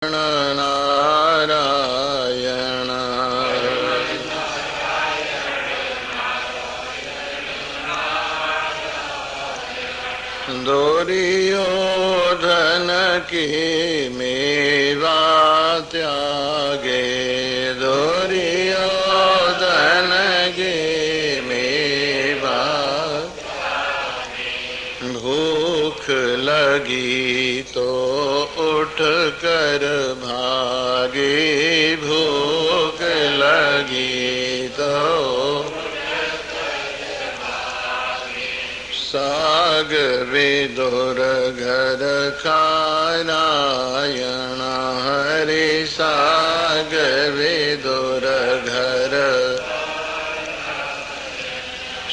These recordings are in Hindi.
नारायण दुर्योधन की मेवा त्यागे दुर्योधन की मेवा भूख लगी तो उठ कर भागे भूख लगी तो साग विदुर घर नारायण हरि साग विदुर घर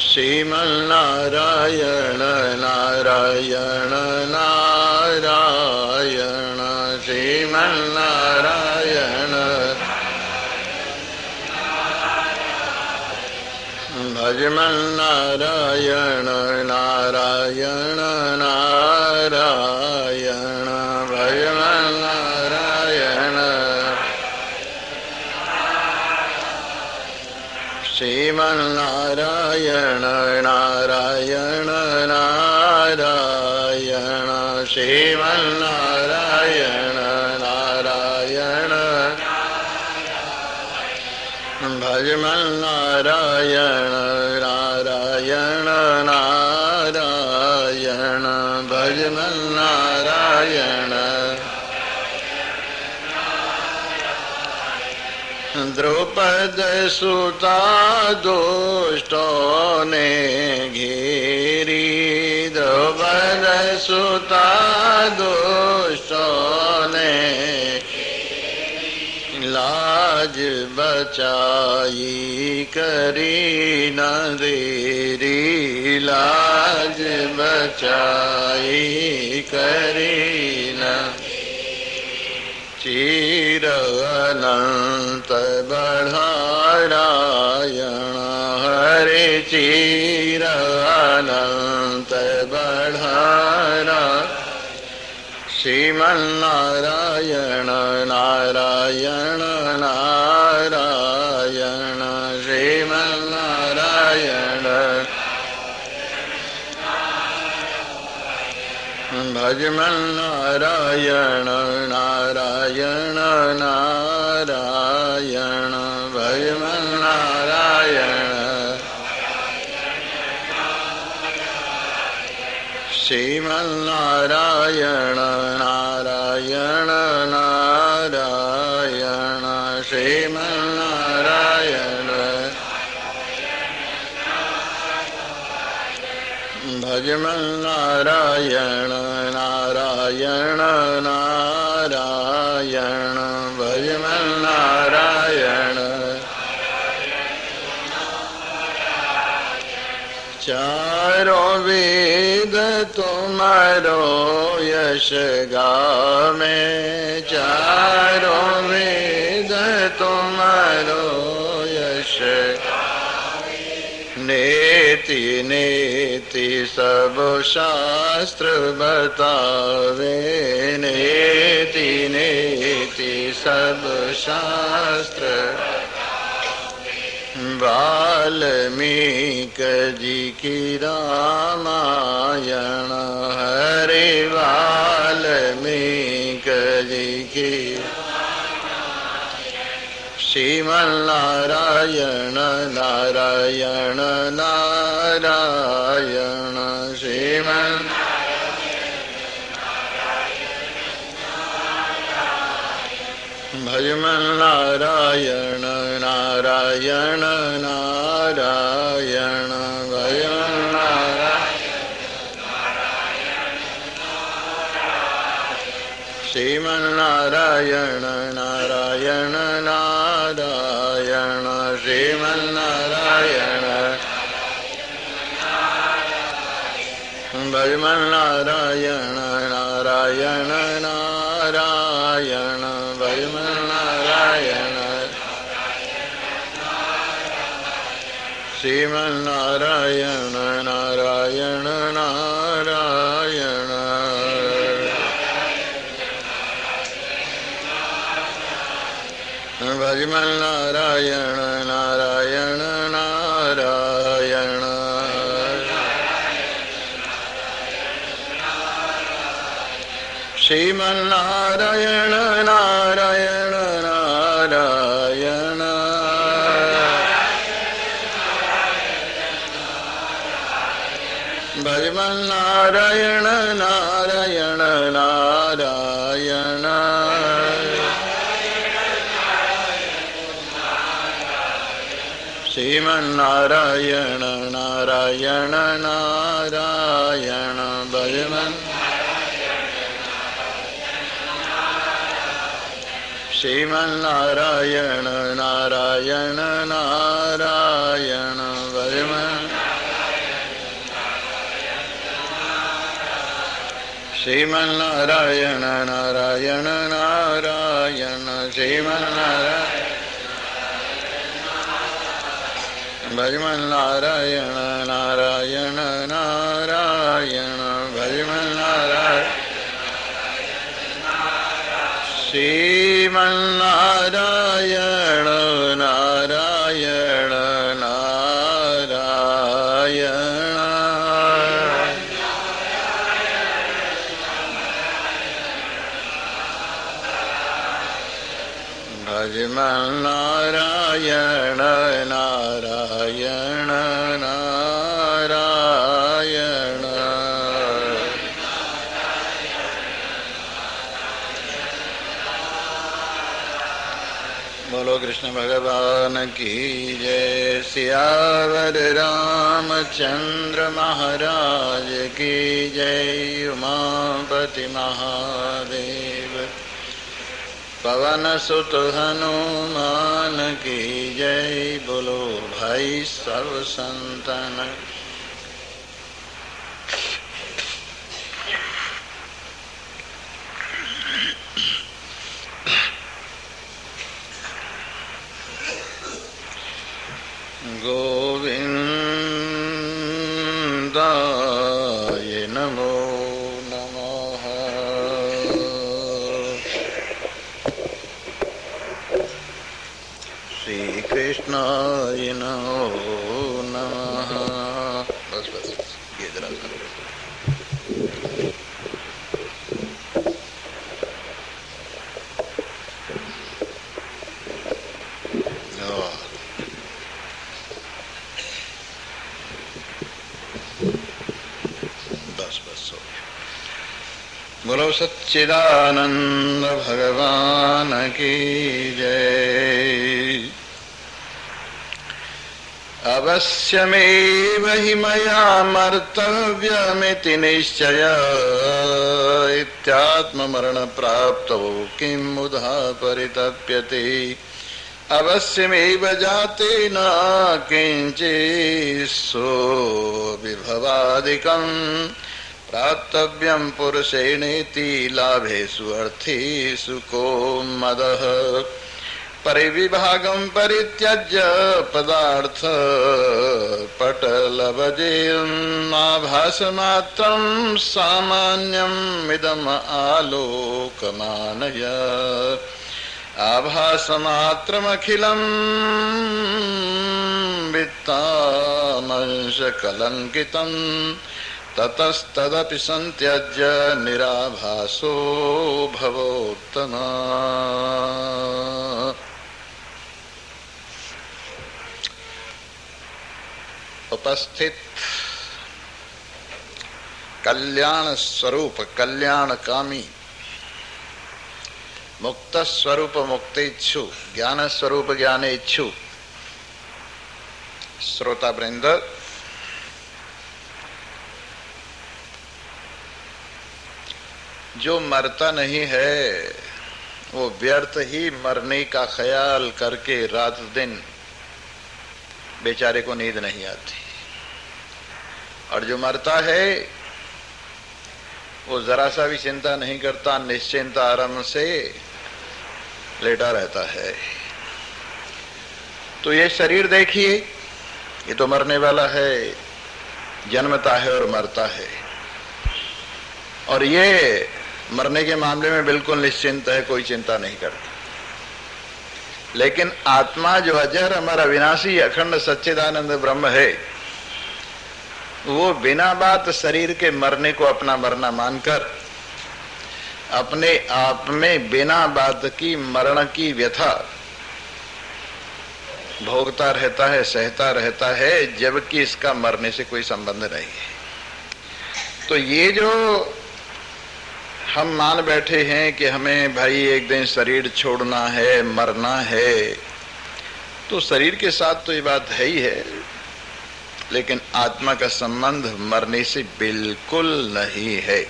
श्रीमन नारायण नारायण नारायण श्रीमन नारायण भजमन नारायण नारायण नारायण भजमन नारायण श्रीमन नारायण नारायण नारायण श्रीमन नारायण नारायण भजमन नारायण नारायण नारायण भजमन नारायण द्रौपद सुता दुष्टों ने घेरी द्रौपद सुता दुष्टों ने लाज बचाई करी न देरी लाज बचाई करी न चीर अनंत बढ़ारायण हरे चीर अनंत बढ़ारा श्रीमन नारायण नारायण नारायण श्रीमन नारायण भजमन नारायण नारायण नारायण भजमन नारायण श्रीमन नारायण नारायण नारायण श्रीमन नारायण भजमन नारायण नारायण नारायण भजमन नारायण चारों वेद तुम्हारो यश गावे चारों वेद तुम्हारो यश नेति नेति सब शास्त्र बतावे नेति नेति सब शास्त्र वाल्मीकि जी की रामायण हरे वाल्मीकि जी की श्रीमन नारायण नारायण नारायण श्रीमन भजमन नारायण नारायण नारायण भजमन नारायण श्रीमन नारायण नारायण नारायण श्रीमन नारायण भजमन नारायण नारायण नारायण भजमन नारायण श्रीमन नारायण नारायण नारायण भजमन नारायण नारायण नारायण श्रीमन नारायण नारायण नारायण भजमन नारायण नारायण नारायण श्रीमन नारायण नारायण नारायण भजमन श्रीमन नारायण नारायण नारायण भजमन श्रीमन नारायण नारायण नारायण श्रीमन नारायण भजमन नारायण नारायण नारायण भजमन नारायण श्रीमन नारायण नारायण नारायण भजमन नारायण नारायण नारायण बोलो कृष्ण भगवान की जय। सियावर रामचंद्र महाराज की जय। उमापति महादेव पवन सुत हनुमान की जय। बोलो भाई सर्व संतन गोविंदाय नमो नमः। श्री कृष्णाय नमो नमः। बस बस ये जरा बोलो सच्चिदानंद भगवान की जय। अवश्यमेव हि मया मर्तव्यमिति निश्चय इत्यात्ममरण प्राप्तो किं मुधा परितप्यते। अवश्यमेव जाते न किंचित् सोऽविभवादिकम् प्राप्तव्यं पुरुषेणेति लाभेषु अर्थेषु को मदः। परिविभागं परित्यज्य पदार्थ पटलवजेयम् आभासमात्रं सामान्यम् इदम् आलोकमानय। आभासमात्रमखिलं वित्तामंशकलङ्कितं ततस्तदपि संत्यज्य निराभासो भवोत्तमा। उपस्थित कल्याण स्वरूप कल्याणकामी मुक्त स्वरूप मुक्तेच्छु ज्ञान स्वरूप ज्ञानेच्छु श्रोता वृंद, जो मरता नहीं है वो व्यर्थ ही मरने का ख्याल करके रात दिन बेचारे को नींद नहीं आती, और जो मरता है वो जरा सा भी चिंता नहीं करता, निश्चिंत आराम से लेटा रहता है। तो ये शरीर देखिए, ये तो मरने वाला है, जन्मता है और मरता है, और ये मरने के मामले में बिल्कुल निश्चिंत है, कोई चिंता नहीं करता। लेकिन आत्मा जो अजर अमर अविनाशी अखंड सच्चिदानंद ब्रह्म है, वो बिना बात शरीर के मरने को अपना मरना मानकर अपने आप में बिना बात की मरण की व्यथा भोगता रहता है, सहता रहता है, जबकि इसका मरने से कोई संबंध नहीं है। तो ये जो हम मान बैठे हैं कि हमें भाई एक दिन शरीर छोड़ना है, मरना है, तो शरीर के साथ तो ये बात है ही है, लेकिन आत्मा का संबंध मरने से बिल्कुल नहीं है।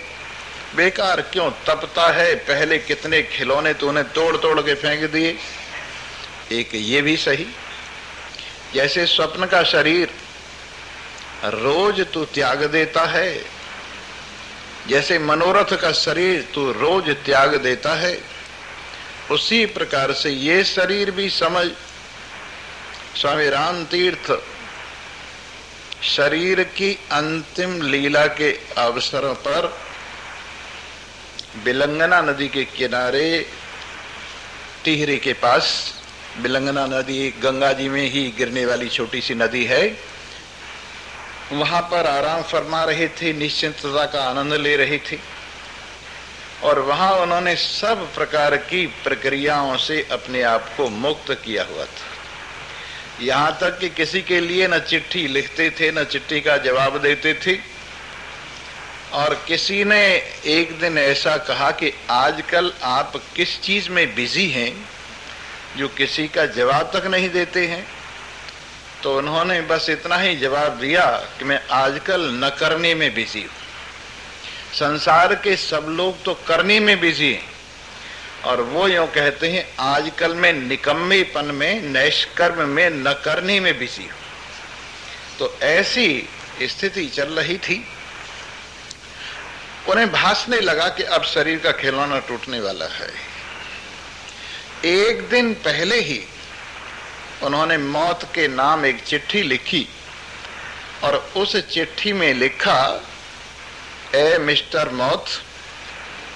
बेकार क्यों तपता है? पहले कितने खिलौने तूने तोड़ तोड़ के फेंक दिए। एक ये भी सही, जैसे स्वप्न का शरीर रोज तू त्याग देता है, जैसे मनोरथ का शरीर तू रोज त्याग देता है, उसी प्रकार से ये शरीर भी समझ। स्वामी राम तीर्थ शरीर की अंतिम लीला के अवसर पर बिलंगना नदी के किनारे टिहरी के पास, बिलंगना नदी गंगा जी में ही गिरने वाली छोटी सी नदी है, वहां पर आराम फरमा रहे थे, निश्चिंतता का आनंद ले रहे थे, और वहां उन्होंने सब प्रकार की प्रक्रियाओं से अपने आप को मुक्त किया हुआ था। यहां तक कि किसी के लिए न चिट्ठी लिखते थे, न चिट्ठी का जवाब देते थे। और किसी ने एक दिन ऐसा कहा कि आजकल आप किस चीज में बिजी हैं जो किसी का जवाब तक नहीं देते हैं? तो उन्होंने बस इतना ही जवाब दिया कि मैं आजकल न करने में बिजी हूं। संसार के सब लोग तो करने में बिजी हैं, और वो यूं कहते हैं आजकल मैं निकम्मेपन में, नैष्कर्म में, न करने में बिजी हूं। तो ऐसी स्थिति चल रही थी। उन्हें भासने लगा कि अब शरीर का खिलौना टूटने वाला है। एक दिन पहले ही उन्होंने मौत के नाम एक चिट्ठी लिखी, और उस चिट्ठी में लिखा, ए मिस्टर मौत,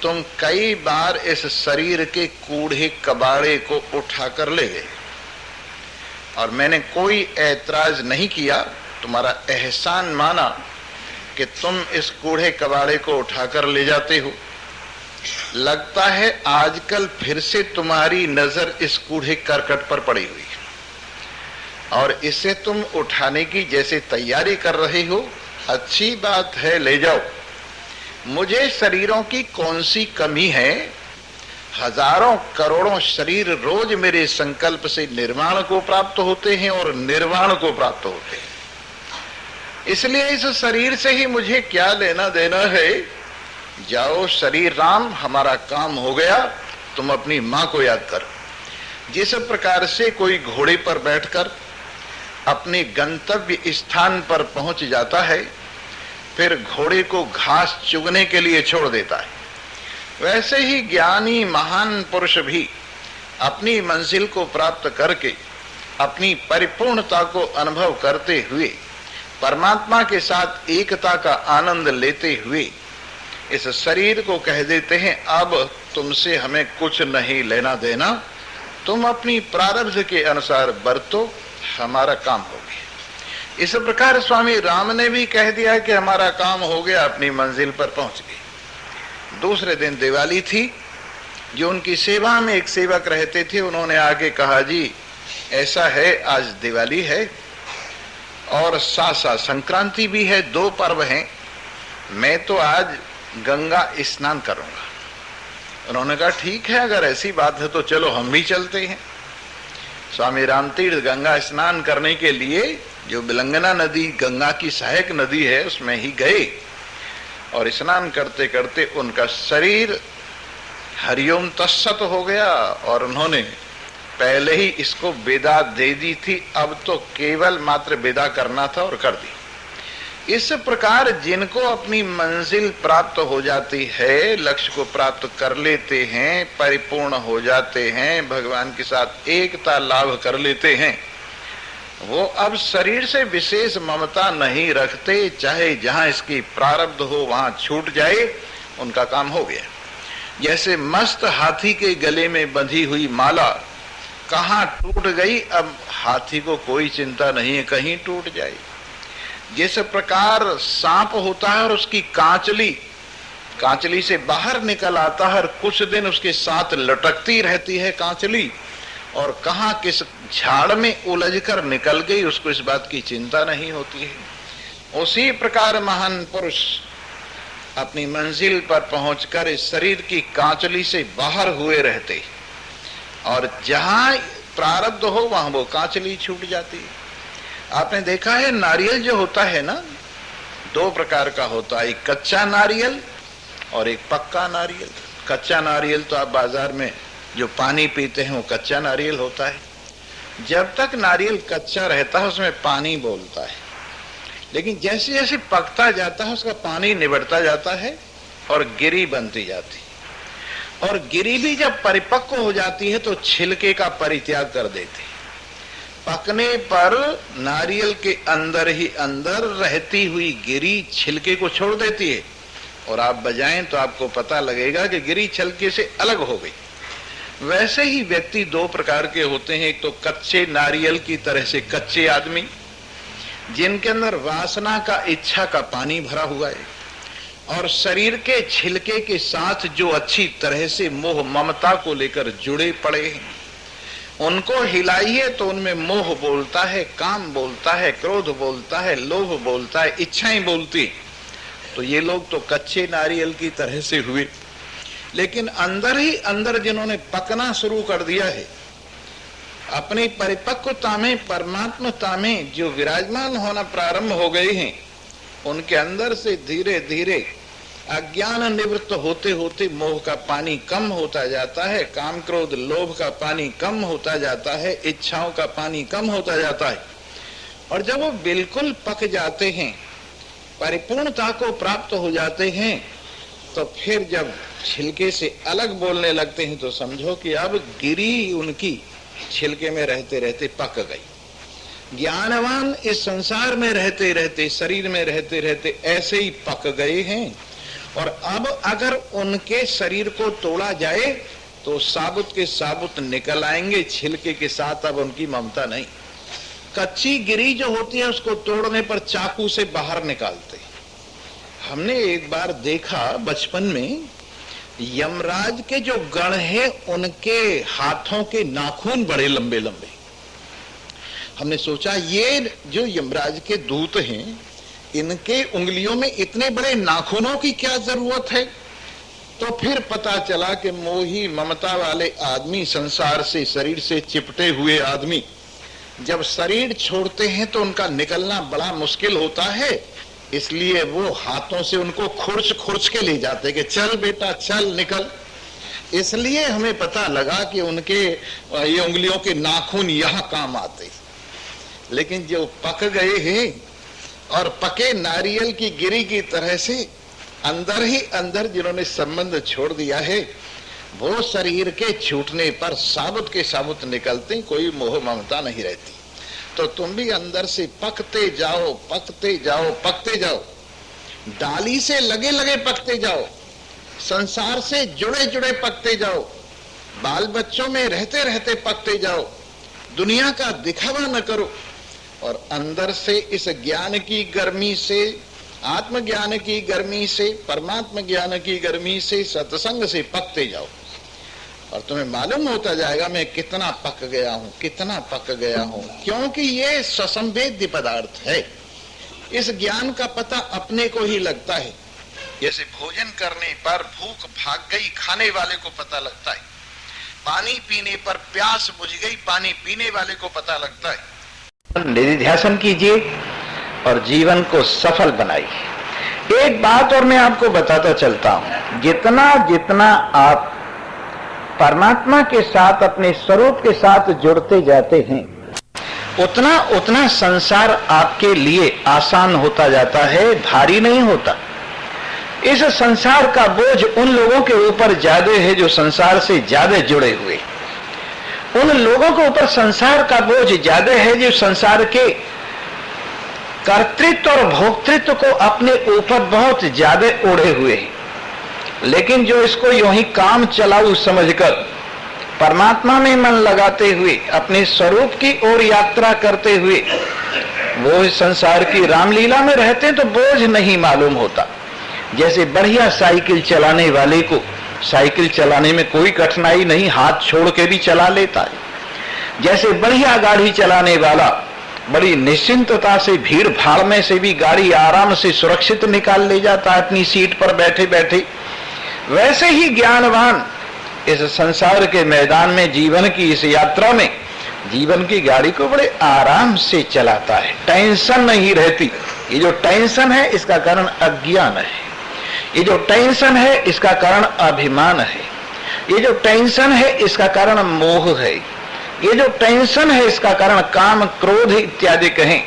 तुम कई बार इस शरीर के कूड़े कबाड़े को उठाकर ले गए, और मैंने कोई ऐतराज नहीं किया, तुम्हारा एहसान माना कि तुम इस कूड़े कबाड़े को उठाकर ले जाते हो। लगता है आजकल फिर से तुम्हारी नजर इस कूड़े करकट पर पड़ी हुई है, और इसे तुम उठाने की जैसे तैयारी कर रहे हो। अच्छी बात है, ले जाओ। मुझे शरीरों की कौन सी कमी है? हजारों करोड़ों शरीर रोज मेरे संकल्प से निर्वाण को प्राप्त होते हैं और निर्वाण को प्राप्त होते हैं, इसलिए इस शरीर से ही मुझे क्या लेना देना है। जाओ शरीर राम, हमारा काम हो गया, तुम अपनी मां को याद करो। जिस प्रकार से कोई घोड़े पर बैठकर अपने गंतव्य स्थान पर पहुंच जाता है, फिर घोड़े को घास चुगने के लिए छोड़ देता है, वैसे ही ज्ञानी महान पुरुष भी अपनी मंजिल को प्राप्त करके अपनी परिपूर्णता को अनुभव करते हुए, परमात्मा के साथ एकता का आनंद लेते हुए इस शरीर को कह देते हैं, अब तुमसे हमें कुछ नहीं लेना देना, तुम अपनी प्रारब्ध के अनुसार बरतो, हमारा काम हो गया। इस प्रकार स्वामी राम ने भी कह दिया कि हमारा काम हो गया, अपनी मंजिल पर पहुंच गए। दूसरे दिन दिवाली थी। जो उनकी सेवा में एक सेवक रहते थे, उन्होंने आके कहा, जी ऐसा है, आज दिवाली है और साथ साथ संक्रांति भी है, 2 पर्व हैं, मैं तो आज गंगा स्नान करूंगा। उन्होंने कहा ठीक है, अगर ऐसी बात है तो चलो हम भी चलते हैं। स्वामी रामतीर्थ गंगा स्नान करने के लिए, जो बिलंगना नदी गंगा की सहायक नदी है, उसमें ही गए, और स्नान करते करते उनका शरीर हरिओम तत्सत हो गया, और उन्होंने पहले ही इसको विदा दे दी थी, अब तो केवल मात्र विदा करना था और कर दी। इस प्रकार जिनको अपनी मंजिल प्राप्त हो जाती है, लक्ष्य को प्राप्त कर लेते हैं, परिपूर्ण हो जाते हैं, भगवान के साथ एकता लाभ कर लेते हैं, वो अब शरीर से विशेष ममता नहीं रखते, चाहे जहां इसकी प्रारब्ध हो वहां छूट जाए, उनका काम हो गया। जैसे मस्त हाथी के गले में बंधी हुई माला कहाँ टूट गई, अब हाथी को कोई चिंता नहीं है, कहीं टूट जाए। जिस प्रकार सांप होता है और उसकी कांचली से बाहर निकल आता है और कुछ दिन उसके साथ लटकती रहती है कांचली, और कहाँ किस झाड़ में उलझकर निकल गई उसको इस बात की चिंता नहीं होती है। उसी प्रकार महान पुरुष अपनी मंजिल पर पहुंचकर इस शरीर की कांचली से बाहर हुए रहते, और जहां प्रारब्ध हो वहां वो कांचली छूट जाती है। आपने देखा है नारियल जो होता है ना, दो प्रकार का होता है, एक कच्चा नारियल और एक पक्का नारियल। कच्चा नारियल तो आप बाजार में जो पानी पीते हैं वो कच्चा नारियल होता है। जब तक नारियल कच्चा रहता है उसमें पानी बोलता है, लेकिन जैसे जैसे पकता जाता है उसका पानी निबड़ता जाता है और गिरी बनती जाती है। और गिरी भी जब परिपक्व हो जाती है तो छिलके का परित्याग कर देती है। पकने पर नारियल के अंदर ही अंदर रहती हुई गिरी छिलके को छोड़ देती है, और आप बजाएं तो आपको पता लगेगा कि गिरी छिलके से अलग हो गई। वैसे ही व्यक्ति दो प्रकार के होते हैं, एक तो कच्चे नारियल की तरह से कच्चे आदमी जिनके अंदर वासना का, इच्छा का पानी भरा हुआ है, और शरीर के छिलके के साथ जो अच्छी तरह से मोह ममता को लेकर जुड़े पड़े हैं। उनको हिलाइए तो उनमें मोह बोलता है, काम बोलता है, क्रोध बोलता है, लोभ बोलता है, इच्छाएं बोलती। तो ये लोग तो कच्चे नारियल की तरह से हुए, लेकिन अंदर ही अंदर जिन्होंने पकना शुरू कर दिया है, अपनी परिपक्वता में, परमात्मता में जो विराजमान होना प्रारंभ हो गए हैं, उनके अंदर से धीरे धीरे अज्ञान निवृत्त होते होते मोह का पानी कम होता जाता है, काम क्रोध लोभ का पानी कम होता जाता है, इच्छाओं का पानी कम होता जाता है। और जब वो बिल्कुल पक जाते हैं, परिपूर्णता को प्राप्त हो जाते हैं, तो फिर जब छिलके से अलग बोलने लगते हैं तो समझो कि अब गिरी उनकी छिलके में रहते रहते पक गई। ज्ञानवान इस संसार में रहते रहते, शरीर में रहते रहते ऐसे ही पक गए हैं, और अब अगर उनके शरीर को तोड़ा जाए तो साबुत के साबुत निकल आएंगे, छिलके के साथ अब उनकी ममता नहीं। कच्ची गिरी जो होती है उसको तोड़ने पर चाकू से बाहर निकालते। हमने एक बार देखा बचपन में, यमराज के जो गण हैं उनके हाथों के नाखून बड़े लंबे लंबे। हमने सोचा ये जो यमराज के दूत हैं, इनके उंगलियों में इतने बड़े नाखूनों की क्या जरूरत है। तो फिर पता चला कि मोही ममता वाले आदमी, संसार से, शरीर से चिपटे हुए आदमी जब शरीर छोड़ते हैं तो उनका निकलना बड़ा मुश्किल होता है, इसलिए वो हाथों से उनको खुरच खुरच के ले जाते कि चल बेटा चल निकल। इसलिए हमें पता लगा कि उनके ये उंगलियों के नाखून यहाँ काम आते। लेकिन जो पक गए हैं और पके नारियल की गिरी की तरह से अंदर ही अंदर जिन्होंने संबंध छोड़ दिया है, वो शरीर के छूटने पर साबुत के साबुत निकलते, कोई मोह ममता नहीं रहती। तो तुम भी अंदर से पकते जाओ, पकते जाओ, पकते जाओ, डाली से लगे लगे पकते जाओ, संसार से जुड़े जुड़े पकते जाओ, बाल बच्चों में रहते रहते पकते जाओ, दुनिया का दिखावा न करो, और अंदर से इस ज्ञान की गर्मी से, आत्मज्ञान की गर्मी से, परमात्मा ज्ञान की गर्मी से, सत्संग से पकते जाओ, और तुम्हें मालूम होता जाएगा मैं कितना पक गया हूं, कितना पक गया हूं। क्योंकि ये ससंवेद्य पदार्थ है। इस ज्ञान का पता अपने को ही लगता है। जैसे भोजन करने पर भूख भाग गई, खाने वाले को पता लगता है। पानी पीने पर प्यास बुझ गई, पानी पीने वाले को पता लगता है। निधिध्यासन कीजिए और जीवन को सफल बनाइए। एक बात और मैं आपको बताता चलता हूं, जितना जितना आप परमात्मा के साथ, अपने स्वरूप के साथ जुड़ते जाते हैं, उतना उतना संसार आपके लिए आसान होता जाता है, भारी नहीं होता। इस संसार का बोझ उन लोगों के ऊपर ज्यादा है जो संसार से ज्यादा जुड़े हुए। उन लोगों के ऊपर संसार का बोझ ज्यादा है जो संसार के कर्तृत्व और भोक्तृत्व को अपने ऊपर बहुत ज्यादा ओढ़े हुए हैं। लेकिन जो इसको यूं ही काम चलाऊ समझकर परमात्मा में मन लगाते हुए अपने स्वरूप की ओर यात्रा करते हुए वो इस संसार की रामलीला में रहते हैं तो बोझ नहीं मालूम होता। जैसे बढ़िया साइकिल चलाने वाले को साइकिल चलाने में कोई कठिनाई नहीं, हाथ छोड़ के भी चला लेता है। जैसे बढ़िया गाड़ी चलाने वाला बड़ी निश्चिंतता से भीड़ भाड़ में से भी गाड़ी आराम से सुरक्षित निकाल ले जाता है अपनी सीट पर बैठे बैठे, वैसे ही ज्ञानवान इस संसार के मैदान में जीवन की इस यात्रा में जीवन की गाड़ी को बड़े आराम से चलाता है, टेंशन नहीं रहती। ये जो टेंशन है इसका कारण अज्ञान है, ये जो टेंशन है इसका कारण अभिमान है, ये जो टेंशन है इसका कारण मोह है, ये जो टेंशन है इसका कारण काम क्रोध इत्यादि कहें।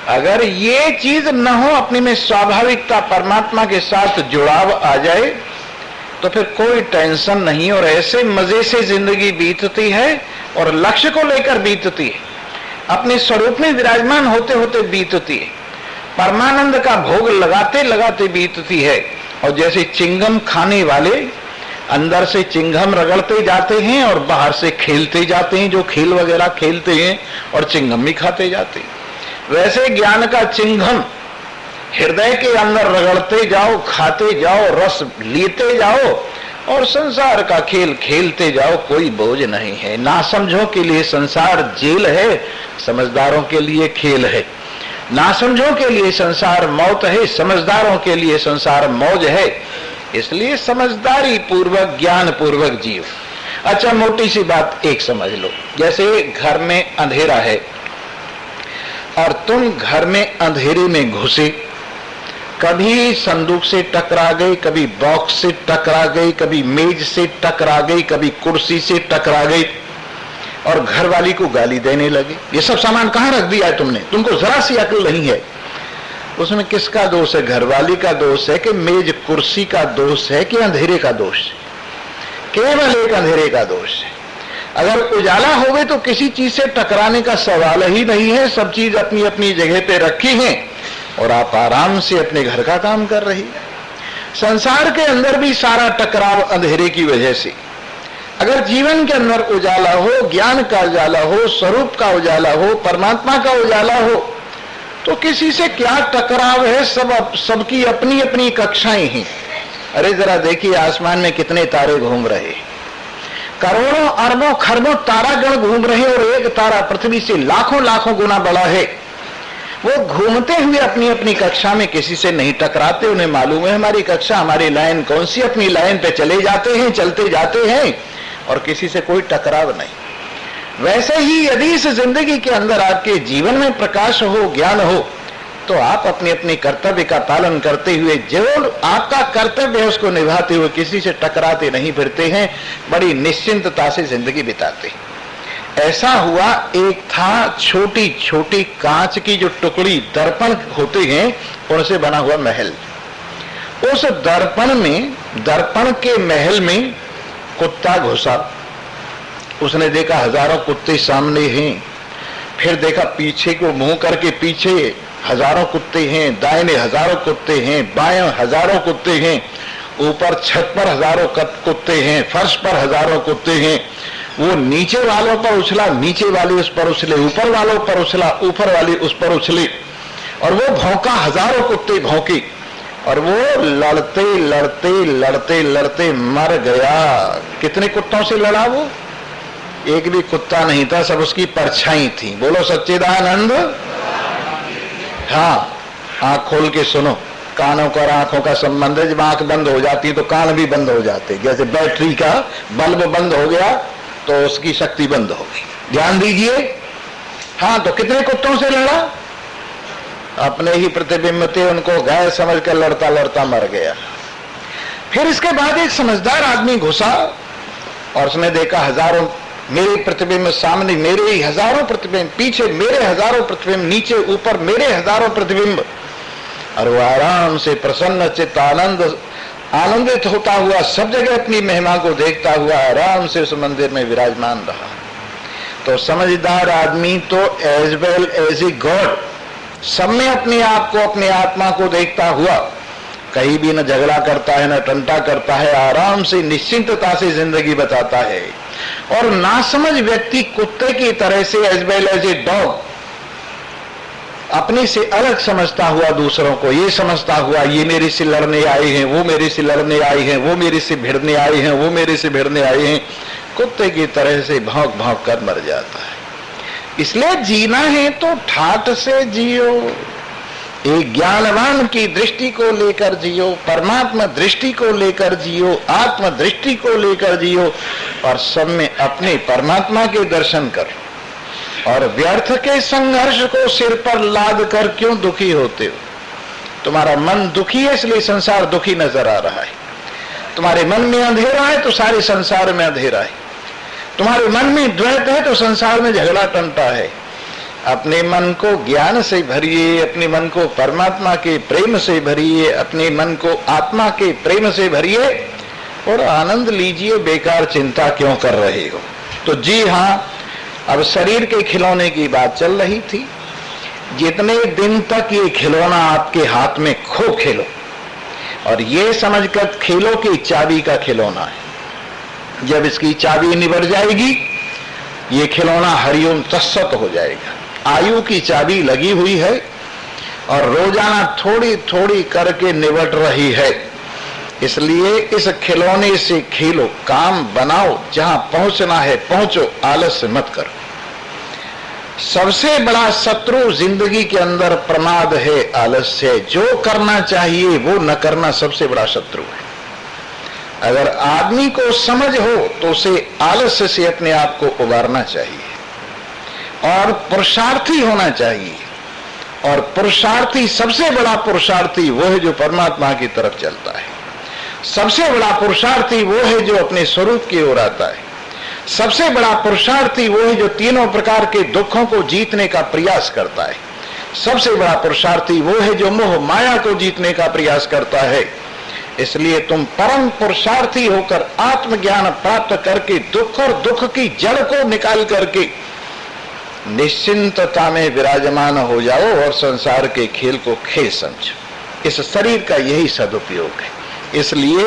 अगर ये चीज न हो, अपने में स्वाभाविकता परमात्मा के साथ जुड़ाव आ जाए तो फिर कोई टेंशन नहीं और ऐसे मजे से जिंदगी बीतती है और लक्ष्य को लेकर बीतती है, अपने स्वरूप में विराजमान होते होते बीतती है, परमानंद का भोग लगाते लगाते बीतती है। और जैसे चिंगम खाने वाले अंदर से चिंगम रगड़ते जाते हैं और बाहर से खेलते जाते हैं, जो खेल वगैरह खेलते हैं और चिंगम भी खाते जाते हैं, वैसे ज्ञान का चिंगम हृदय के अंदर रगड़ते जाओ, खाते जाओ, रस लेते जाओ और संसार का खेल खेलते जाओ। कोई बोझ नहीं है। ना समझो के लिए संसार जेल है, समझदारों के लिए खेल है। ना समझो के लिए संसार मौत है, समझदारों के लिए संसार मौज है। इसलिए समझदारी पूर्वक ज्ञान पूर्वक जीव। अच्छा, मोटी सी बात एक समझ लो, जैसे घर में अंधेरा है और तुम घर में अंधेरे में घुसे, कभी संदूक से टकरा गई, कभी बॉक्स से टकरा गई, कभी मेज से टकरा गई, कभी कुर्सी से टकरा गई और घर वाली को गाली देने लगे। ये सब सामान कहाँ रख दिया है तुमने, तुमको जरा सी अक्ल नहीं है। उसमें किसका दोष है? घर वाली का दोष है कि मेज कुर्सी का दोष है कि अंधेरे का दोष है? केवल एक अंधेरे का दोष है। अगर उजाला हो गए तो किसी चीज से टकराने का सवाल ही नहीं है, सब चीज अपनी अपनी जगह पे रखी है और आप आराम से अपने घर का काम कर रही है। संसार के अंदर भी सारा टकराव अंधेरे की वजह से। अगर जीवन के अंदर उजाला हो, ज्ञान का उजाला हो, स्वरूप का उजाला हो, परमात्मा का उजाला हो, तो किसी से क्या टकराव है? सबकी अपनी अपनी कक्षाएं हैं। अरे जरा देखिए, आसमान में कितने तारे घूम रहे, करोड़ों अरबों खरबों तारागण घूम रहे और एक तारा पृथ्वी से लाखों लाखों गुना बड़ा है। वो घूमते हुए अपनी अपनी कक्षा में किसी से नहीं टकराते। उन्हें मालूम है हमारी कक्षा, हमारी लाइन कौन सी, अपनी लाइन पे चले जाते हैं, चलते जाते हैं और किसी से कोई टकराव नहीं। वैसे ही यदि इस जिंदगी के अंदर आपके जीवन में प्रकाश हो, ज्ञान हो, तो आप अपने अपने कर्तव्य का पालन करते हुए, जो आपका कर्तव्य है उसको निभाते हुए किसी से टकराते नहीं फिरते हैं, बड़ी निश्चिंतता से जिंदगी बिताते हैं। ऐसा हुआ, एक था छोटी छोटी कांच की जो टुकड़ी दर्पण होते हैं उनसे बना हुआ महल। उस दर्पण में, दर्पण के महल में कुत्ता घुसा। उसने देखा हजारों कुत्ते सामने हैं, फिर देखा पीछे को मुंह करके पीछे हजारों कुत्ते हैं, दाहिने हजारों कुत्ते हैं, बाएं हजारों कुत्ते हैं, ऊपर छत पर हजारों कुत्ते हैं, फर्श पर हजारों कुत्ते हैं। वो नीचे वालों पर उछला, नीचे वाले उस पर उछले, ऊपर वालों पर उछला, ऊपर वाले उस पर उछले और वो भौंका, हजारों कुत्ते भौंके और वो लड़ते लड़ते लड़ते लड़ते मर गया। कितने कुत्तों से लड़ा वो? एक भी कुत्ता नहीं था, सब उसकी परछाई थी। बोलो सच्चिदानंद। हाँ, आंख खोल के सुनो, कानों का और आंखों का संबंध है। जब आंख बंद हो जाती है तो कान भी बंद हो जाते, जैसे बैटरी का बल्ब बंद हो गया तो उसकी शक्ति बंद हो गई। ध्यान दीजिए। हाँ, तो कितने कुत्तों से लड़ा? अपने ही प्रतिबिंब थे, उनको गाय समझकर लड़ता लड़ता मर गया। फिर इसके बाद एक समझदार आदमी घुसा और उसने देखा हजारों मेरे प्रतिबिंब सामने, मेरे ही हजारों प्रतिबिंब, पीछे मेरे हजारों प्रतिबिंब, नीचे ऊपर मेरे हजारों प्रतिबिंब। और वो आराम से प्रसन्न चित्त आनंदित होता हुआ सब जगह अपनी महिमा को देखता हुआ आराम से उस मंदिर में विराजमान रहा। तो समझदार आदमी तो as well as a god सब में अपने आप को, अपने आत्मा को देखता हुआ कहीं भी न झगड़ा करता है, न टंटा करता है, आराम से निश्चिंतता से जिंदगी बताता है। और नासमझ व्यक्ति कुत्ते की तरह से as well as a dog अपने से अलग समझता हुआ दूसरों को, ये समझता हुआ ये मेरे से लड़ने आए हैं, वो मेरे से लड़ने आए हैं, वो मेरे से भिड़ने आए हैं, वो मेरे से भिड़ने आए हैं, कुत्ते की तरह से भौंक भौंक कर मर जाता है। इसलिए जीना है तो ठाठ से जियो, एक ज्ञानवान की दृष्टि को लेकर जियो, परमात्मा दृष्टि को लेकर जियो, आत्म दृष्टि को लेकर जियो, और सब में अपने परमात्मा के दर्शन करो। और व्यर्थ के संघर्ष को सिर पर लाद कर क्यों दुखी होते हो? तुम्हारा मन दुखी है इसलिए संसार दुखी नजर आ रहा है। तुम्हारे मन में अंधेरा है तो सारे संसार में अंधेरा है। तुम्हारे मन में द्वैत है तो संसार में झगड़ा टंटा है। अपने मन को ज्ञान से भरिए, अपने मन को परमात्मा के प्रेम से भरिए, अपने मन को आत्मा के प्रेम से भरिए और आनंद लीजिए। बेकार चिंता क्यों कर रहे हो? तो जी हाँ, अब शरीर के खिलौने की बात चल रही थी। जितने दिन तक ये खिलौना आपके हाथ में खो खेलो, और ये समझकर खेलो कि चाबी का खिलौना है। जब इसकी चाबी निभर जाएगी ये खिलौना हरिओम तत्सत हो जाएगा। आयु की चाबी लगी हुई है और रोजाना थोड़ी थोड़ी करके निबट रही है। इसलिए इस खिलौने से खेलो, काम बनाओ, जहां पहुंचना है पहुंचो, आलस्य मत करो। सबसे बड़ा शत्रु जिंदगी के अंदर प्रमाद है, आलस्य। जो करना चाहिए वो न करना सबसे बड़ा शत्रु है। अगर आदमी को समझ हो तो उसे आलस्य से अपने आप को उबारना चाहिए और पुरुषार्थी होना चाहिए। और पुरुषार्थी, सबसे बड़ा पुरुषार्थी वो है जो परमात्मा की तरफ चलता है। सबसे बड़ा पुरुषार्थी वो है जो अपने स्वरूप की ओर आता है। सबसे बड़ा पुरुषार्थी वो है जो तीनों प्रकार के दुखों को जीतने का प्रयास करता है। सबसे बड़ा पुरुषार्थी वो है जो मोह माया को जीतने का प्रयास करता है। इसलिए तुम परम पुरुषार्थी होकर आत्मज्ञान प्राप्त करके दुख और दुख की जड़ को निकाल करके निश्चिंतता में विराजमान हो जाओ और संसार के खेल को खेल समझो। इस शरीर का यही सदुपयोग है। इसलिए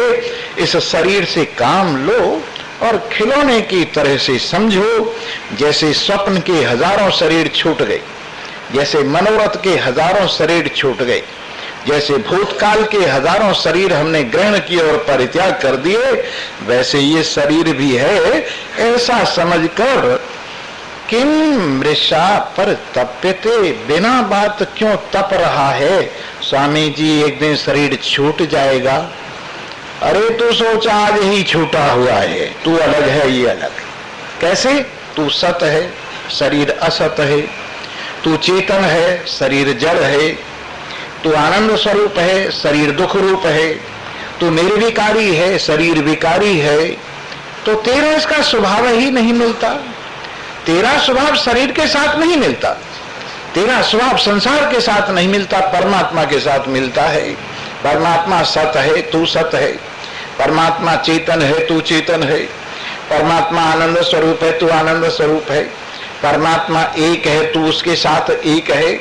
इस शरीर से काम लो और खिलौने की तरह से समझो। जैसे स्वप्न के हजारों शरीर छूट गए, जैसे मनोरथ के हजारों शरीर छूट गए, जैसे भूतकाल के हजारों शरीर हमने ग्रहण किए और परित्याग कर दिए, वैसे ये शरीर भी है। ऐसा समझकर किम मृषा पर तप्यते, बिना बात क्यों तप रहा है? स्वामी जी एक दिन शरीर छूट जाएगा। अरे तू सोचा आज ही छूटा हुआ है, तू अलग है ये अलग। कैसे? तू सत है, शरीर असत है। तू चेतन है, शरीर जड़ है। तू आनंद स्वरूप है, शरीर दुख रूप है। तू निर्विकारी है, शरीर विकारी है। तो तेरा इसका स्वभाव ही नहीं मिलता। तेरा स्वभाव शरीर के साथ नहीं मिलता, तेरा स्वभाव संसार के साथ नहीं मिलता, परमात्मा के साथ मिलता है। परमात्मा सत है, तू सत है। परमात्मा चेतन है, तू चेतन है। परमात्मा आनंद स्वरूप है, तू आनंद स्वरूप है। परमात्मा एक है, तू उसके साथ एक है।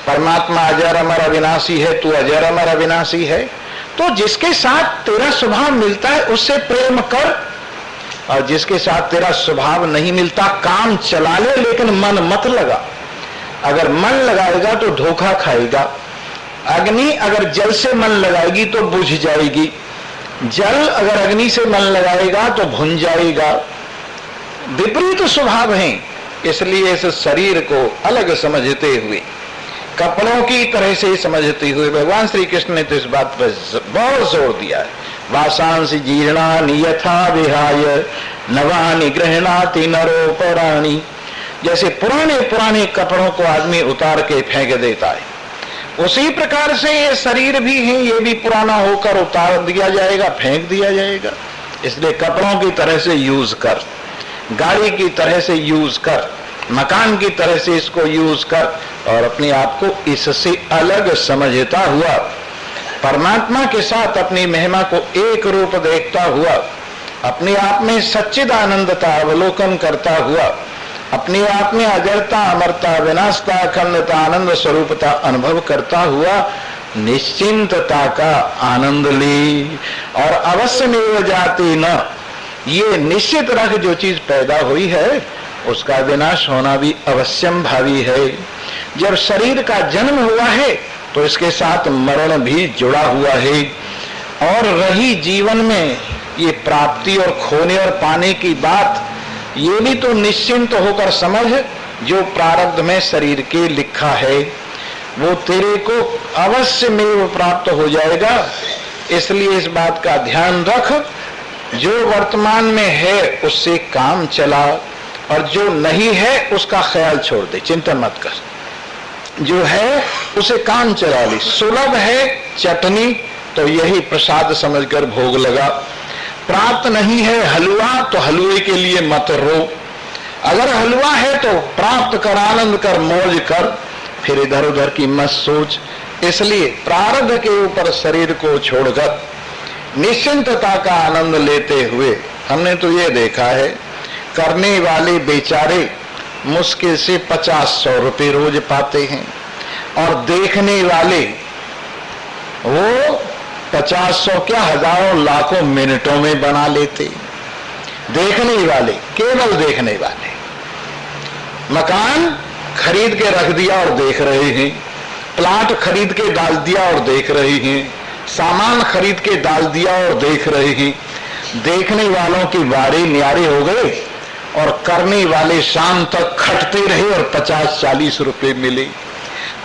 परमात्मा अजर अमर अविनाशी है, तू अजर अमर अविनाशी है। तो जिसके साथ तेरा स्वभाव मिलता है उससे प्रेम कर, और जिसके साथ तेरा स्वभाव नहीं मिलता काम चला ले, लेकिन मन मत लगा। अगर मन लगाएगा तो धोखा खाएगा। अग्नि अगर जल से मन लगाएगी तो बुझ जाएगी, जल अगर अग्नि से मन लगाएगा तो भुन जाएगा। विपरीत स्वभाव है। इसलिए इस शरीर को अलग समझते हुए, कपड़ों की तरह से समझते हुए भगवान श्री कृष्ण ने तो इस बात पर बहुत जोर दिया है। वासांसि जीर्णानि यथा विहाय नवानि गृह्णाति नरो पराणि। जैसे पुराने पुराने कपड़ों को आदमी उतार के फेंक देता है, उसी प्रकार से ये शरीर भी है, ये भी पुराना होकर उतार दिया जाएगा, फेंक दिया जाएगा। इसलिए कपड़ों की तरह से यूज कर, गाड़ी की तरह से यूज कर, मकान की तरह से इसको यूज कर, और अपने आप को इससे अलग समझता हुआ, परमात्मा के साथ अपनी महिमा को एक रूप देखता हुआ, अपने आप में सच्चिदानंदता अवलोकन करता हुआ, अपने आप में अजरता, अमरता, विनाशता, अखंडता, आनंद स्वरूपता अनुभव करता हुआ निश्चिंतता का आनंद ले। और अवश्य में जाती न, ये निश्चित रख जो चीज पैदा हुई है उसका विनाश होना भी अवश्यम भावी है। जब शरीर का जन्म हुआ है तो इसके साथ मरण भी जुड़ा हुआ है। और रही जीवन में ये प्राप्ति और खोने और पाने की बात, ये भी तो निश्चिंत होकर समझ, जो प्रारब्ध में शरीर के लिखा है वो तेरे को अवश्य में प्राप्त हो जाएगा। इसलिए इस बात का ध्यान रख, जो वर्तमान में है उससे काम चला, और जो नहीं है उसका ख्याल छोड़ दे, चिंतन मत कर। जो है उसे काम चला ली। सुलभ है चटनी तो यही प्रसाद समझकर भोग लगा। प्राप्त नहीं है हलवा तो हलवे के लिए मत रो। अगर हलवा है तो प्राप्त कर, आनंद कर, मौज कर, फिर इधर उधर की मत सोच। इसलिए प्रारब्ध के ऊपर शरीर को छोड़कर निश्चिंतता का आनंद लेते हुए, हमने तो ये देखा है करने वाले बेचारे मुश्किल से 50-100 रुपए रोज पाते हैं, और देखने वाले वो 50-100 क्या हजारों लाखों मिनटों में बना लेते। देखने वाले, केवल देखने वाले, मकान खरीद के रख दिया और देख रहे हैं, प्लाट खरीद के डाल दिया और देख रहे हैं, सामान खरीद के डाल दिया और देख रहे हैं। देखने वालों की वारे न्यारे हो गए और करने वाले शाम तक खटते रहे और 50-40 रुपए मिले।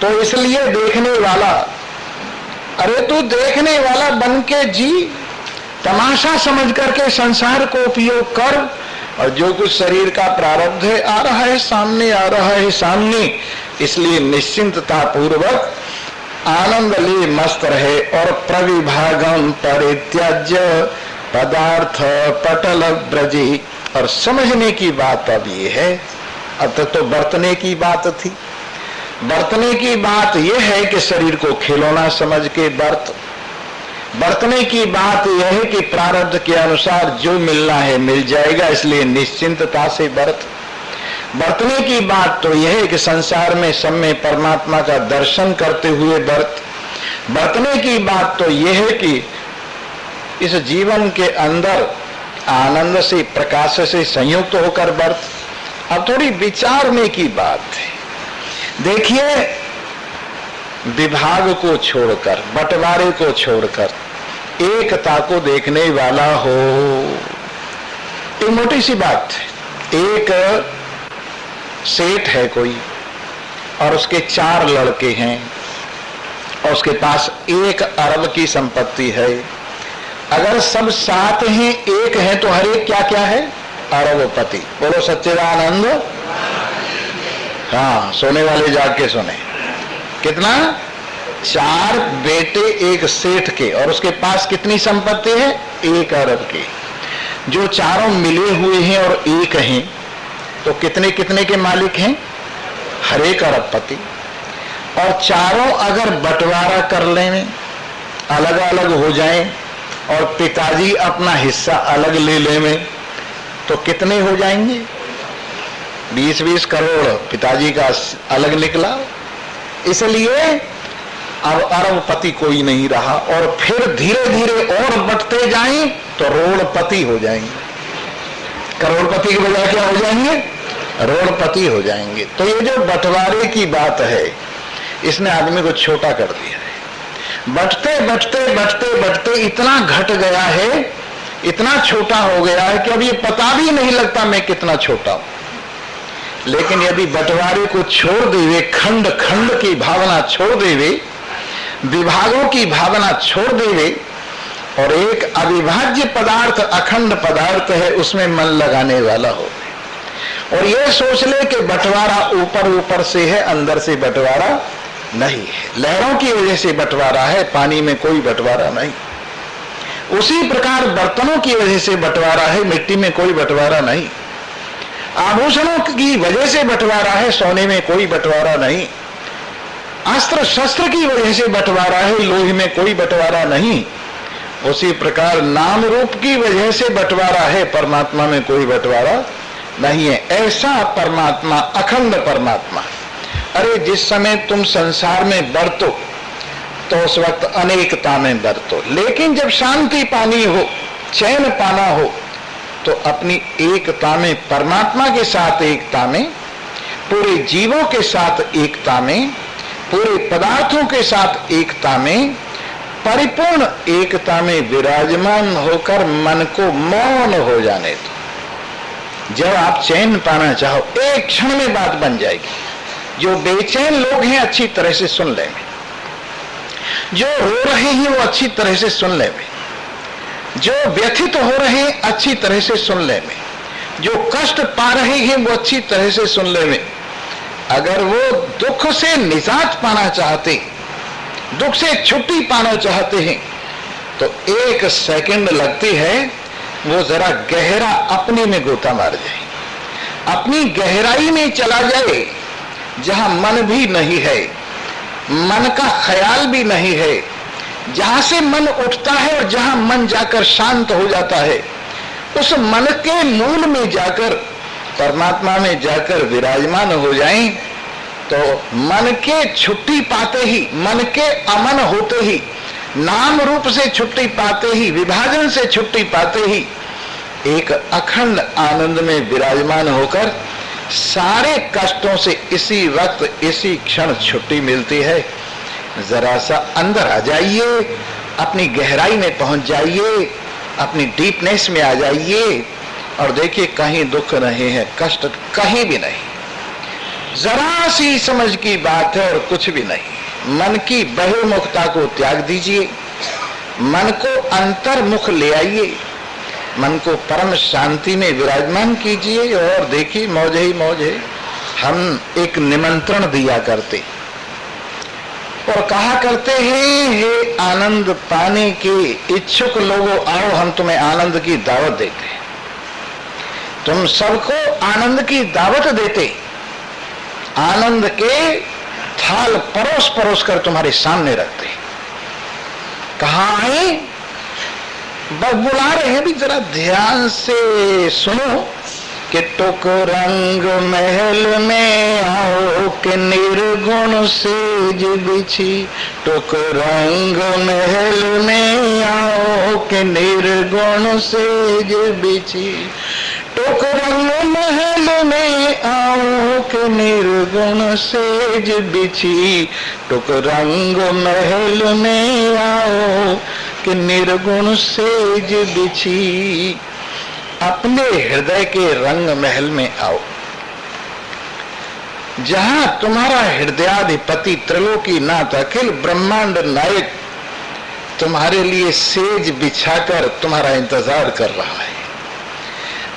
तो इसलिए देखने वाला, अरे तू देखने वाला बन के जी, तमाशा समझ करके संसार को उपयोग कर, और जो कुछ शरीर का प्रारब्ध है आ रहा है सामने, आ रहा है सामने। इसलिए निश्चिंतता पूर्वक आनंद ले, मस्त रहे। और प्रविभागम परित्याज्य पदार्थ पटल ब्रजी। और समझने की बात अब ये है, अब तक तो बरतने की बात थी। बरतने की बात यह है कि शरीर को खिलौना समझ के बरतने की बात यह है कि प्रारब्ध के अनुसार जो मिलना है मिल जाएगा, इसलिए निश्चिंतता से बरतने की बात तो यह है कि संसार में सब में परमात्मा का दर्शन करते हुए बरतने की बात तो यह है कि इस जीवन के अंदर आनंद से, प्रकाश से संयुक्त होकर बरत। अब थोड़ी विचारने की बात है। देखिए, विभाग को छोड़कर, बंटवारे को छोड़कर एकता को देखने वाला हो, एक मोटी सी बात है। एक सेठ है कोई, और उसके 4 लड़के हैं, और उसके पास 1 अरब की संपत्ति है। अगर सब 7 हैं, 1 है, तो हर एक क्या क्या है? अरबपति। बोलो सच्चिदानंद। हाँ, सोने वाले जाग के सुने। कितना? 4 बेटे एक सेठ के, और उसके पास कितनी संपत्ति है? 1 अरब की। जो चारों मिले हुए हैं और 1 हैं, तो कितने कितने के मालिक हैं? हर एक अरबपति। और चारों अगर बंटवारा कर लें, अलग अलग हो जाएं, और पिताजी अपना हिस्सा अलग ले लें, तो कितने हो जाएंगे? 20-20 करोड़ पिताजी का अलग निकला। इसलिए अब अरबपति कोई नहीं रहा, और फिर धीरे धीरे और बंटते जाएं तो रोड़पति हो जाएंगे। करोड़पति के बजाय क्या हो जाएंगे? रोड़पति हो जाएंगे। तो ये जो बंटवारे की बात है, इसने आदमी को छोटा कर दिया है। बंटते बंटते बंटते बंटते इतना घट गया है, इतना छोटा हो गया है कि अब ये पता भी नहीं लगता मैं कितना छोटा हूं। लेकिन यदि बंटवारे को छोड़ देवे, खंड खंड की भावना छोड़ देवे, विभागों की भावना छोड़ देवे, और एक अविभाज्य पदार्थ, अखंड पदार्थ है, उसमें मन लगाने वाला हो, और ये सोच ले कि बंटवारा ऊपर ऊपर से है, अंदर से बंटवारा नहीं है। लहरों की वजह से बंटवारा है, पानी में कोई बंटवारा नहीं। उसी प्रकार बर्तनों की वजह से बंटवारा है, मिट्टी में कोई बंटवारा नहीं। आभूषणों की वजह से बंटवारा है, सोने में कोई बंटवारा नहीं। अस्त्र शस्त्र की वजह से बंटवारा है, लोहे में कोई बंटवारा नहीं। उसी प्रकार नाम रूप की वजह से बंटवारा है, परमात्मा में कोई बंटवारा नहीं है। ऐसा परमात्मा, अखंड परमात्मा। अरे जिस समय तुम संसार में बरतो, तो उस वक्त अनेकता में बरतो। लेकिन जब शांति पानी हो, चैन पाना हो, तो अपनी एकता में, परमात्मा के साथ एकता में, पूरे जीवों के साथ एकता में, पूरे पदार्थों के साथ एकता में, परिपूर्ण एकता में विराजमान होकर मन को मौन हो जाने दो। जब आप चैन पाना चाहो, एक क्षण में बात बन जाएगी। जो बेचैन लोग हैं अच्छी तरह से सुन ले, जो रो रहे हैं वो अच्छी तरह से सुन ले, जो व्यथित हो रहे हैं अच्छी तरह से सुन ले, जो कष्ट पा रहे हैं वो अच्छी तरह से सुन ले। अगर वो दुख से निजात पाना चाहते, दुख से छुट्टी पाना चाहते हैं, तो 1 सेकंड लगती है, वो जरा गहरा अपने में गोता मार जाए, अपनी गहराई में चला जाए, जहां मन भी नहीं है, मन का ख्याल भी नहीं है, जहां से मन उठता है और जहां मन जाकर शांत हो जाता है, उस मन के मूल में जाकर, परमात्मा में जाकर विराजमान हो जाएं, तो मन के छुट्टी पाते ही, मन के अमन होते ही, नाम रूप से छुट्टी पाते ही, विभाजन से छुट्टी पाते ही, एक अखंड आनंद में विराजमान होकर सारे कष्टों से इसी वक्त, इसी क्षण छुट्टी मिलती है। जरा सा अंदर आ जाइए, अपनी गहराई में पहुंच जाइए, अपनी डीपनेस में आ जाइए और देखिए कहीं दुख नहीं है, कष्ट कहीं भी नहीं, जरा सी समझ की बात है और कुछ भी नहीं। मन की बहिर्मुखता को त्याग दीजिए, मन को अंतर्मुख ले आइए, मन को परम शांति में विराजमान कीजिए और देखिए मौज ही मौज है। हम एक निमंत्रण दिया करते और कहा करते हैं, हे आनंद पाने के इच्छुक लोगों, आओ हम तुम्हें आनंद की दावत देते हैं। तुम सबको आनंद की दावत देते, आनंद के थाल परोस परोस कर तुम्हारे सामने रखते। कहाँ आए? बस बुला रहे हैं, भी जरा ध्यान से सुनो कि टुक रंग महल में आओ कि निर्गुण सेज बिछी, टुक रंग महल में आओ कि निर्गुण सेज बिछी, टुक रंग महल में आओ कि निर्गुण सेज बिछी, टुक रंग महल में आओ कि निर्गुण सेज बिछी। अपने हृदय के रंग महल में आओ, जहां तुम्हारा हृदयाधिपति त्रिलोकीनाथ अखिल ब्रह्मांड नायक तुम्हारे लिए सेज बिछाकर तुम्हारा इंतजार कर रहा है।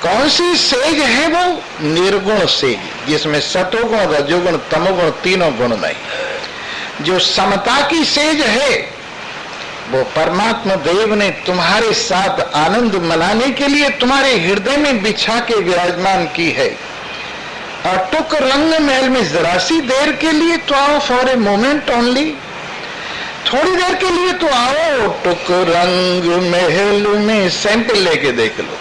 कौन सी सेज है वो? निर्गुण सेज, जिसमें सतोगुण, रजोगुण, तमोगुण तीनों गुण नहीं। जो समता की सेज है वो परमात्मा देव ने तुम्हारे साथ आनंद मनाने के लिए तुम्हारे हृदय में बिछा के विराजमान की है। और टुक रंग महल में जरा सी देर के लिए तो आओ, फॉर ए मोमेंट ओनली, थोड़ी देर के लिए तो आओ। टुक रंग महल में सैंपल लेके देख लो,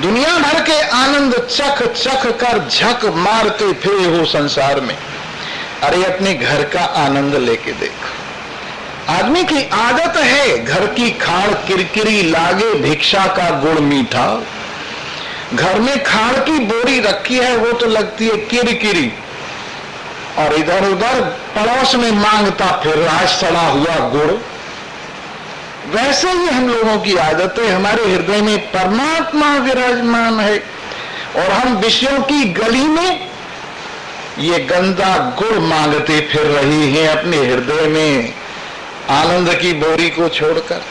दुनिया भर के आनंद चख चख कर झक मारते फिरे हो संसार में, अरे अपने घर का आनंद लेके देखो। आदमी की आदत है, घर की खाड़ किरकिरी लागे भिक्षा का गुड़ मीठा। घर में खाड़ की बोरी रखी है, वो तो लगती है किरकिरी, और इधर उधर पड़ोस में मांगता फिर रहा है सड़ा हुआ गुड़। वैसे ही हम लोगों की आदत है, हमारे हृदय में परमात्मा विराजमान है और हम विषयों की गली में ये गंदा गुड़ मांगते फिर रही हैं अपने हृदय में आनंद की बोरी को छोड़कर।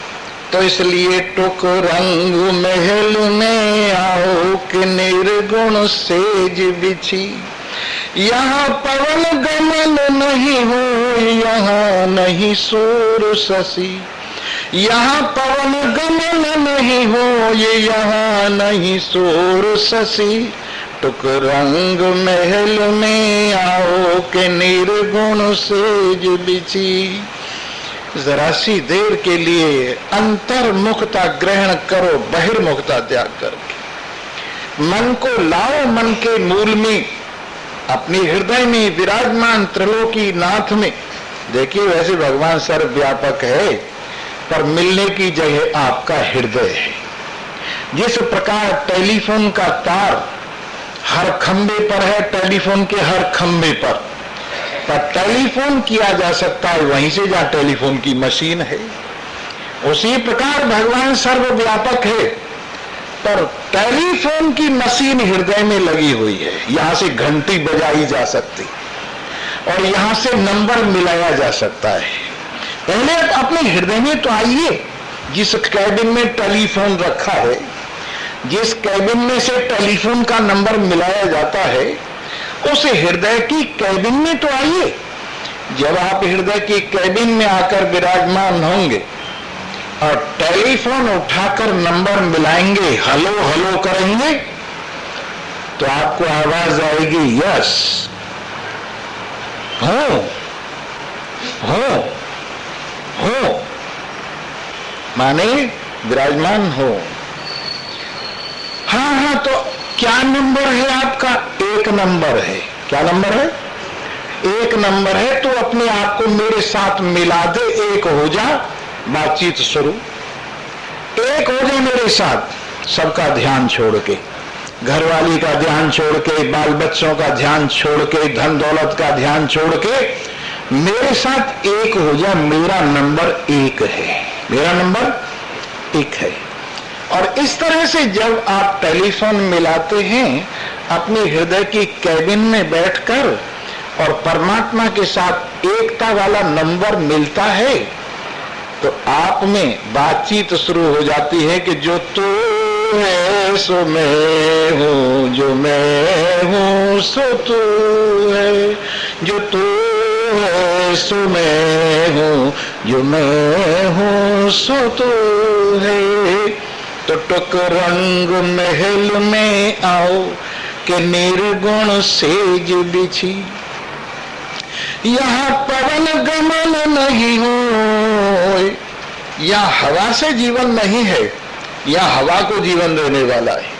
तो इसलिए टुक रंग महल में आओ कि निर्गुण सेज बिछी, यहाँ पवन गमन नहीं हो, यहाँ नहीं सूर शशि, यहाँ पवन गमन नहीं हो, ये यहाँ नहीं सूर शशि, टुक रंग महल में आओ कि निर्गुण सेज बिछी। जरा सी देर के लिए अंतर्मुखता ग्रहण करो, बहिर्मुखता त्याग करके मन को लाओ मन के मूल में, अपने हृदय में विराजमान त्रिलोकीनाथ में देखिए, वैसे भगवान सर्वव्यापक है, पर मिलने की जगह आपका हृदय है। जिस प्रकार टेलीफोन का तार हर खंबे पर है, टेलीफोन के हर खंबे पर टेलीफोन किया जा सकता है वहीं से जहां टेलीफोन की मशीन है। उसी प्रकार भगवान सर्वव्यापक है, पर टेलीफोन की मशीन हृदय में लगी हुई है। यहां से घंटी बजाई जा सकती और यहां से नंबर मिलाया जा सकता है। पहले अपने हृदय में तो आइए। जिस कैबिन में टेलीफोन रखा है, जिस कैबिन में से टेलीफोन का नंबर मिलाया जाता है, उस हृदय की कैबिन में तो आइए। जब आप हृदय की कैबिन में आकर विराजमान होंगे और टेलीफोन उठाकर नंबर मिलाएंगे, हेलो हेलो करेंगे, तो आपको आवाज आएगी, यस, हो, माने विराजमान हो। हाँ हाँ, तो क्या नंबर है आपका? एक नंबर है। क्या नंबर है? एक नंबर है। तो अपने आप को मेरे साथ मिला दे, एक हो जा, बातचीत शुरू। एक हो जा मेरे साथ, सबका ध्यान छोड़ के, घरवाली का ध्यान छोड़ के, बाल बच्चों का ध्यान छोड़ के, धन दौलत का ध्यान छोड़ के मेरे साथ एक हो जा। मेरा नंबर एक है, मेरा नंबर एक है। और इस तरह से जब आप टेलीफोन मिलाते हैं अपने हृदय की कैबिन में बैठकर और परमात्मा के साथ एकता वाला नंबर मिलता है, तो आप में बातचीत शुरू हो जाती है कि जो तू है सो मैं हूँ, जो मैं हूँ सो तू है, जो तू है सो मैं हूँ, जो मैं हूँ सो तू है। तो टुक रंग महल में आओ कि निर्गुण सेज बिछी, यहाँ पवन गमन नहीं हो। यहाँ हवा से जीवन नहीं है, यहाँ हवा को जीवन देने वाला है।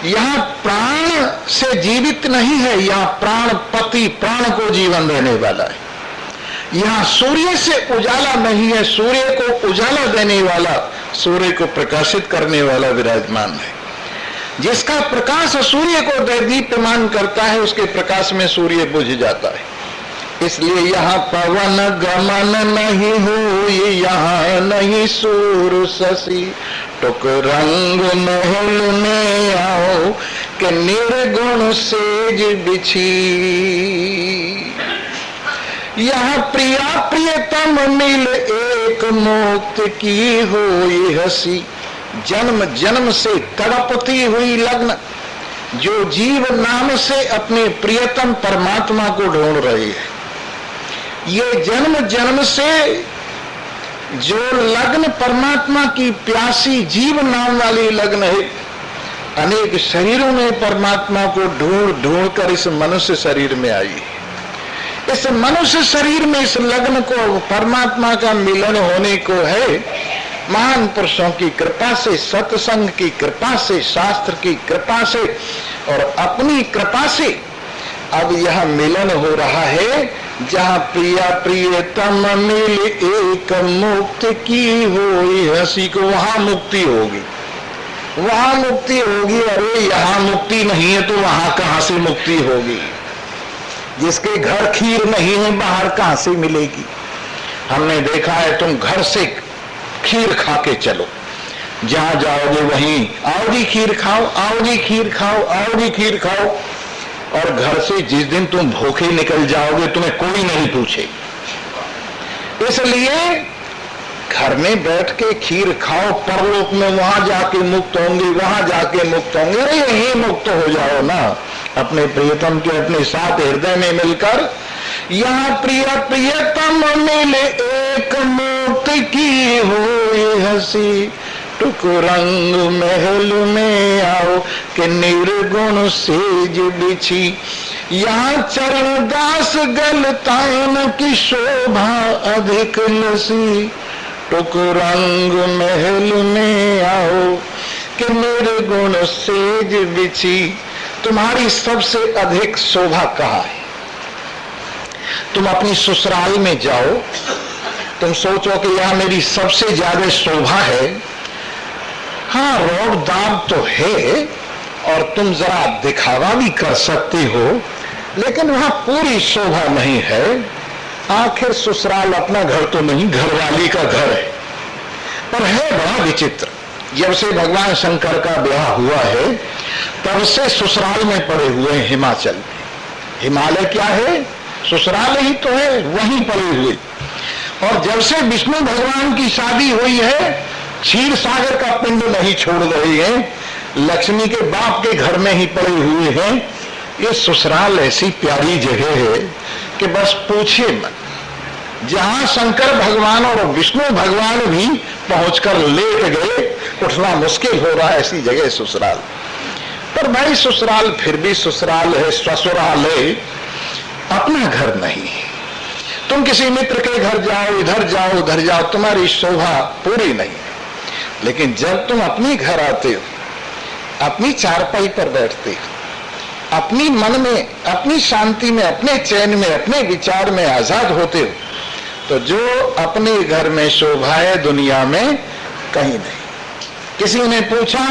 यहाँ प्राण से जीवित नहीं है, यहाँ प्राणपति प्राण को जीवन देने वाला है। यहाँ सूर्य से उजाला नहीं है, सूर्य को उजाला देने वाला, सूर्य को प्रकाशित करने वाला विराजमान है। जिसका प्रकाश सूर्य को दीप्यमान करता है, उसके प्रकाश में सूर्य बुझ जाता है। इसलिए यहाँ पवन गमन नहीं हुई, यहाँ नहीं सूर शशि। टुक रंग महल में आओ कि निर्गुण सेज बिछी, यहाँ प्रिया प्रियतम मिल एक मुक्त की हुई हंसी। जन्म जन्म से तड़पती हुई लग्न जो जीव नाम से अपने प्रियतम परमात्मा को ढूंढ रही है, ये जन्म जन्म से जो लग्न परमात्मा की प्यासी जीव नाम वाली लग्न है, अनेक शरीरों में परमात्मा को ढूंढ ढूंढ कर इस मनुष्य शरीर में आई है। इस मनुष्य शरीर में इस लग्न को परमात्मा का मिलन होने को है। महान पुरुषों की कृपा से, सत्संग की कृपा से, शास्त्र की कृपा से और अपनी कृपा से अब यह मिलन हो रहा है, जहाँ प्रिया प्रियतम मिल एक मुक्त की होई हंसी को, वहां मुक्ति होगी, वहां मुक्ति होगी। अरे यहाँ मुक्ति नहीं है तो वहां कहां से मुक्ति होगी? जिसके घर खीर नहीं है बाहर कहां से मिलेगी? हमने देखा है, तुम घर से खीर खा के चलो, जहां जाओगे वहीं आओ जी खीर खाओ, आओ जी खीर खाओ, आओ जी खीर खाओ। और घर से जिस दिन तुम भूखे निकल जाओगे तुम्हें कोई नहीं पूछे। इसलिए घर में बैठ के खीर खाओ, परलोक में वहां जाके मुक्त होंगे, वहां जाके मुक्त होंगे। अरे यही मुक्त हो जाओ ना अपने प्रियतम के अपने साथ हृदय में मिलकर। यहाँ प्रिया प्रियतम मिले एक मुक्त की होई हंसी। टुक रंग महल में आओ कि निर्गुण सेज बिछी। यहाँ चरण दास गलतान की शोभा अधिक लसी। टुक रंग महल में आओ कि निर्गुण सेज बिछी। तुम्हारी सबसे अधिक शोभा कहाँ है? तुम अपनी ससुराल में जाओ, तुम सोचो कि यहां मेरी सबसे ज्यादा शोभा है। हाँ, रौब दाब तो है और तुम जरा दिखावा भी कर सकती हो, लेकिन वहां पूरी शोभा नहीं है। आखिर ससुराल अपना घर तो नहीं, घरवाली का घर है। पर है बड़ा विचित्र, जब से भगवान शंकर का ब्याह हुआ है तब से ससुराल में पड़े हुए हैं हिमाचल में। हिमालय क्या है? ससुराल ही तो है, वहीं पड़े हुए। और जब से विष्णु भगवान की शादी हुई है, क्षीर सागर का पिंड नहीं छोड़ रहे हैं, लक्ष्मी के बाप के घर में ही पड़े हुए हैं। ये ससुराल ऐसी प्यारी जगह है कि बस पूछे मत। जहां शंकर भगवान और विष्णु भगवान भी पहुंचकर लेट गए, उठना मुश्किल हो रहा है, ऐसी जगह ससुराल। पर भाई ससुराल फिर भी ससुराल है, ससुराल है, अपना घर नहीं है। तुम किसी मित्र के घर जाओ, इधर जाओ उधर जाओ, तुम्हारी शोभा पूरी नहीं है। लेकिन जब तुम अपने घर आते हो, अपनी चारपाई पर बैठते हो, अपनी मन में, अपनी शांति में, अपने चैन में, अपने विचार में आजाद होते हो, तो जो अपने घर में शोभा है दुनिया में कहीं नहीं। किसी ने पूछा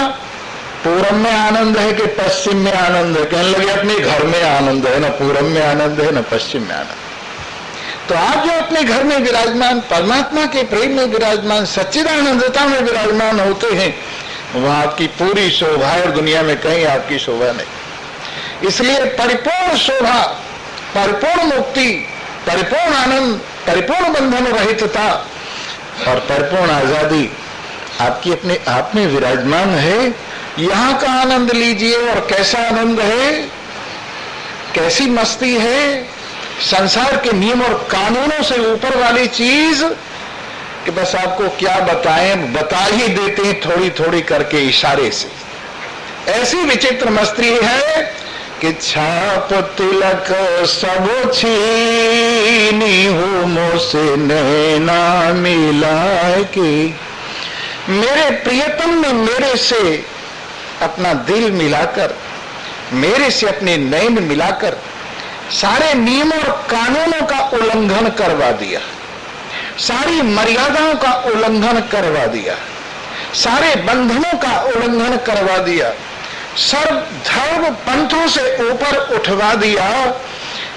पूरब में आनंद है कि पश्चिम में आनंद है? कहने लगे अपने घर में आनंद है, न पूरब में आनंद है न पश्चिम में आनंद। तो आप जो अपने घर में विराजमान, परमात्मा के प्रेम में विराजमान, सच्चिदानंदता में विराजमान होते हैं, वहां आपकी पूरी शोभा है और दुनिया में कहीं आपकी शोभा नहीं। इसलिए परिपूर्ण शोभा, परिपूर्ण मुक्ति, परिपूर्ण आनंद, परिपूर्ण बंधन रहितता और परिपूर्ण आजादी आपकी अपने आप में विराजमान है। यहाँ का आनंद लीजिए। और कैसा आनंद है, कैसी मस्ती है, संसार के नियम और कानूनों से ऊपर वाली चीज कि बस आपको क्या बताएं, बता ही देते हैं थोड़ी थोड़ी करके इशारे से। ऐसी विचित्र मस्ती है कि छाप तिलक सब छीनी हो मोसे नैना मिला के। मेरे प्रियतम ने मेरे से अपना दिल मिलाकर, मेरे से अपने नैन मिलाकर सारे नियम और कानूनों का उल्लंघन करवा दिया, सारी मर्यादाओं का उल्लंघन करवा दिया, सारे बंधनों का उल्लंघन करवा दिया, सर्व धर्म पंथों से ऊपर उठवा दिया।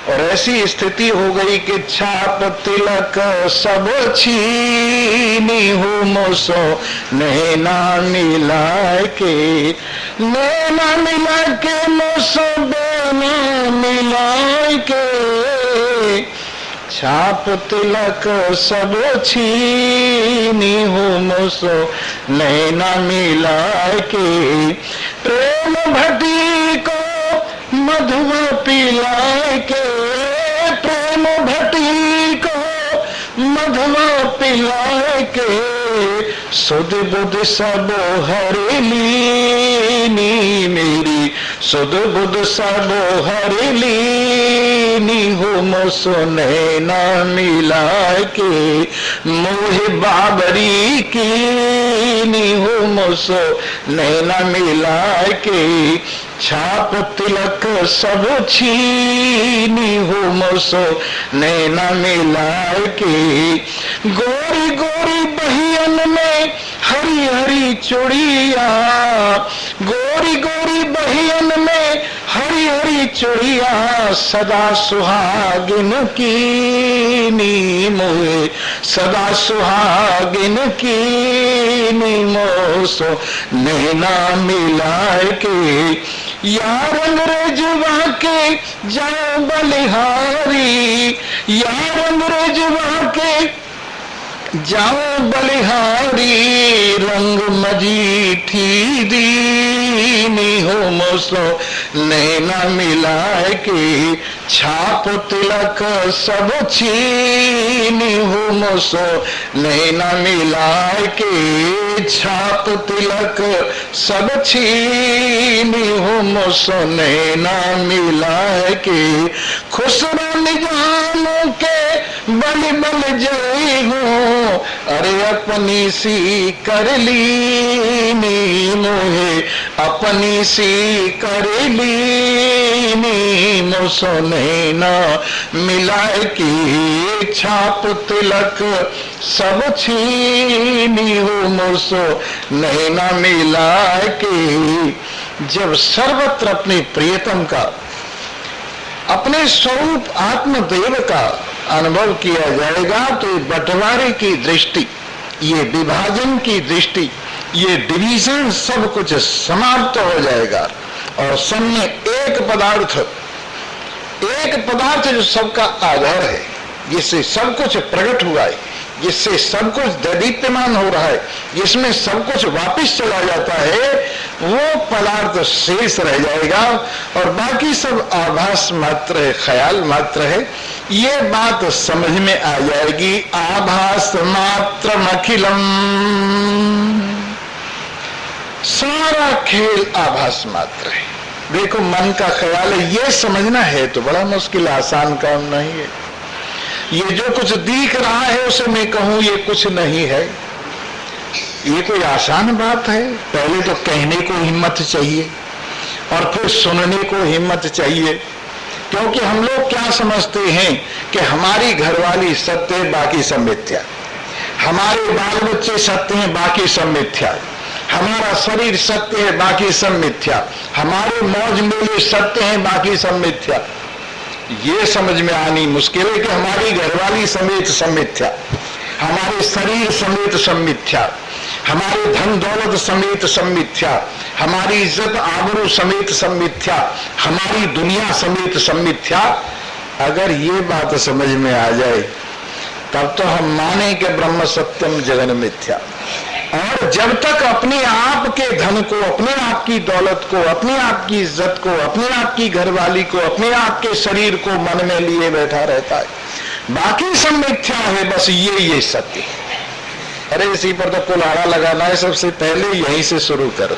और ऐसी स्थिति हो गई कि छाप तिलक सब छीनी हो मोसो नैना मिला के, नैना मिला के मोसो बेना मिला के, छाप तिलक सब छीनी हो मोसो नैना मिला के। प्रेम भटी को मधुआ पिला के, प्रेम भटी को मधुआ पिला के, सुध बुध सब हर लीनी मेरी, सुध बुध सब हर लीनी हो मोसो नैना मिला के, मोहे बाबरी की हो मोसो नैना मिला के, छाप तिलक सब छीनी हो मोसो नैना मिला के। गोरी गोरी बहियन में हरी हरी चूड़िया, गोरी गोरी बहियन में हरी हरी चूड़िया, सदा सुहागिन की नी मोहे, सदा सुहागिन की नी मोसो नैना मिला के। यार अंग्रेजवा के जाओ बलिहारी, यार अंग्रेजवा के जाओ बलिहारी, रंग मजीठी दीनी हो मोसो नैना मिला के, छाप तिलक सब छीनी हो मोसो नैना मिला के, छाप तिलक सब छीनी हो मोसो नैना मिला के। खुसरो निजाम के बल बल जई हो, अरे अपनी सी कर ली मोहे, अपनी सी कर ली मुसो नैना मिलाए की, छाप तिलक सब छीनी हो मुसो नैना मिलाए की। जब सर्वत्र अपने प्रियतम का, अपने स्वरूप आत्मदेव का अनुभव किया जाएगा तो ये बंटवारे की दृष्टि, ये विभाजन की दृष्टि, ये डिवीजन सब कुछ समाप्त हो जाएगा और सब में एक पदार्थ जो सबका आधार है, जिससे सब कुछ प्रकट हुआ है, जिससे सब कुछ दैदीप्यमान हो रहा है, जिसमें सब कुछ वापिस चला जाता है, वो पदार्थ शेष रह जाएगा और बाकी सब आभास मात्र है, ख्याल मात्र है। ये बात समझ में आ जाएगी। आभास मात्र अखिलम, सारा खेल आभास मात्र है। देखो मन का ख्याल है, ये समझना है तो बड़ा मुश्किल, आसान काम नहीं है। ये जो कुछ दिख रहा है उसे मैं कहूं ये कुछ नहीं है, ये कोई आसान बात है? पहले तो कहने को हिम्मत चाहिए और फिर सुनने को हिम्मत चाहिए। क्योंकि हम लोग क्या समझते हैं कि हमारी घरवाली सत्य है, बाकी सब मिथ्या, हमारे बाल बच्चे सत्य हैं, बाकी सब मिथ्या, हमारा शरीर सत्य है, बाकी सब मिथ्या, हमारे मौज मेले सत्य हैं, बाकी सब मिथ्या। ये समझ में आनी मुश्किल है कि हमारी घरवाली समेत सब मिथ्या, हमारे शरीर समेत सब मिथ्या, हमारे धन दौलत समेत सब मिथ्या, हमारी इज्जत आबरू समेत सब मिथ्या, हमारी दुनिया समेत सब मिथ्या। अगर ये बात समझ में आ जाए तब तो हम माने कि ब्रह्म सत्यम जगन मिथ्या। और जब तक अपने आप के धन को, अपने आप की दौलत को, अपने आप की इज्जत को, अपने आप की घरवाली को, अपने आप के शरीर को मन में लिए बैठा रहता है, बाकी सब मिथ्या है, बस ये सत्य। अरे इसी पर तो कुल्हाड़ा लगाना है, सबसे पहले यहीं से शुरू करो।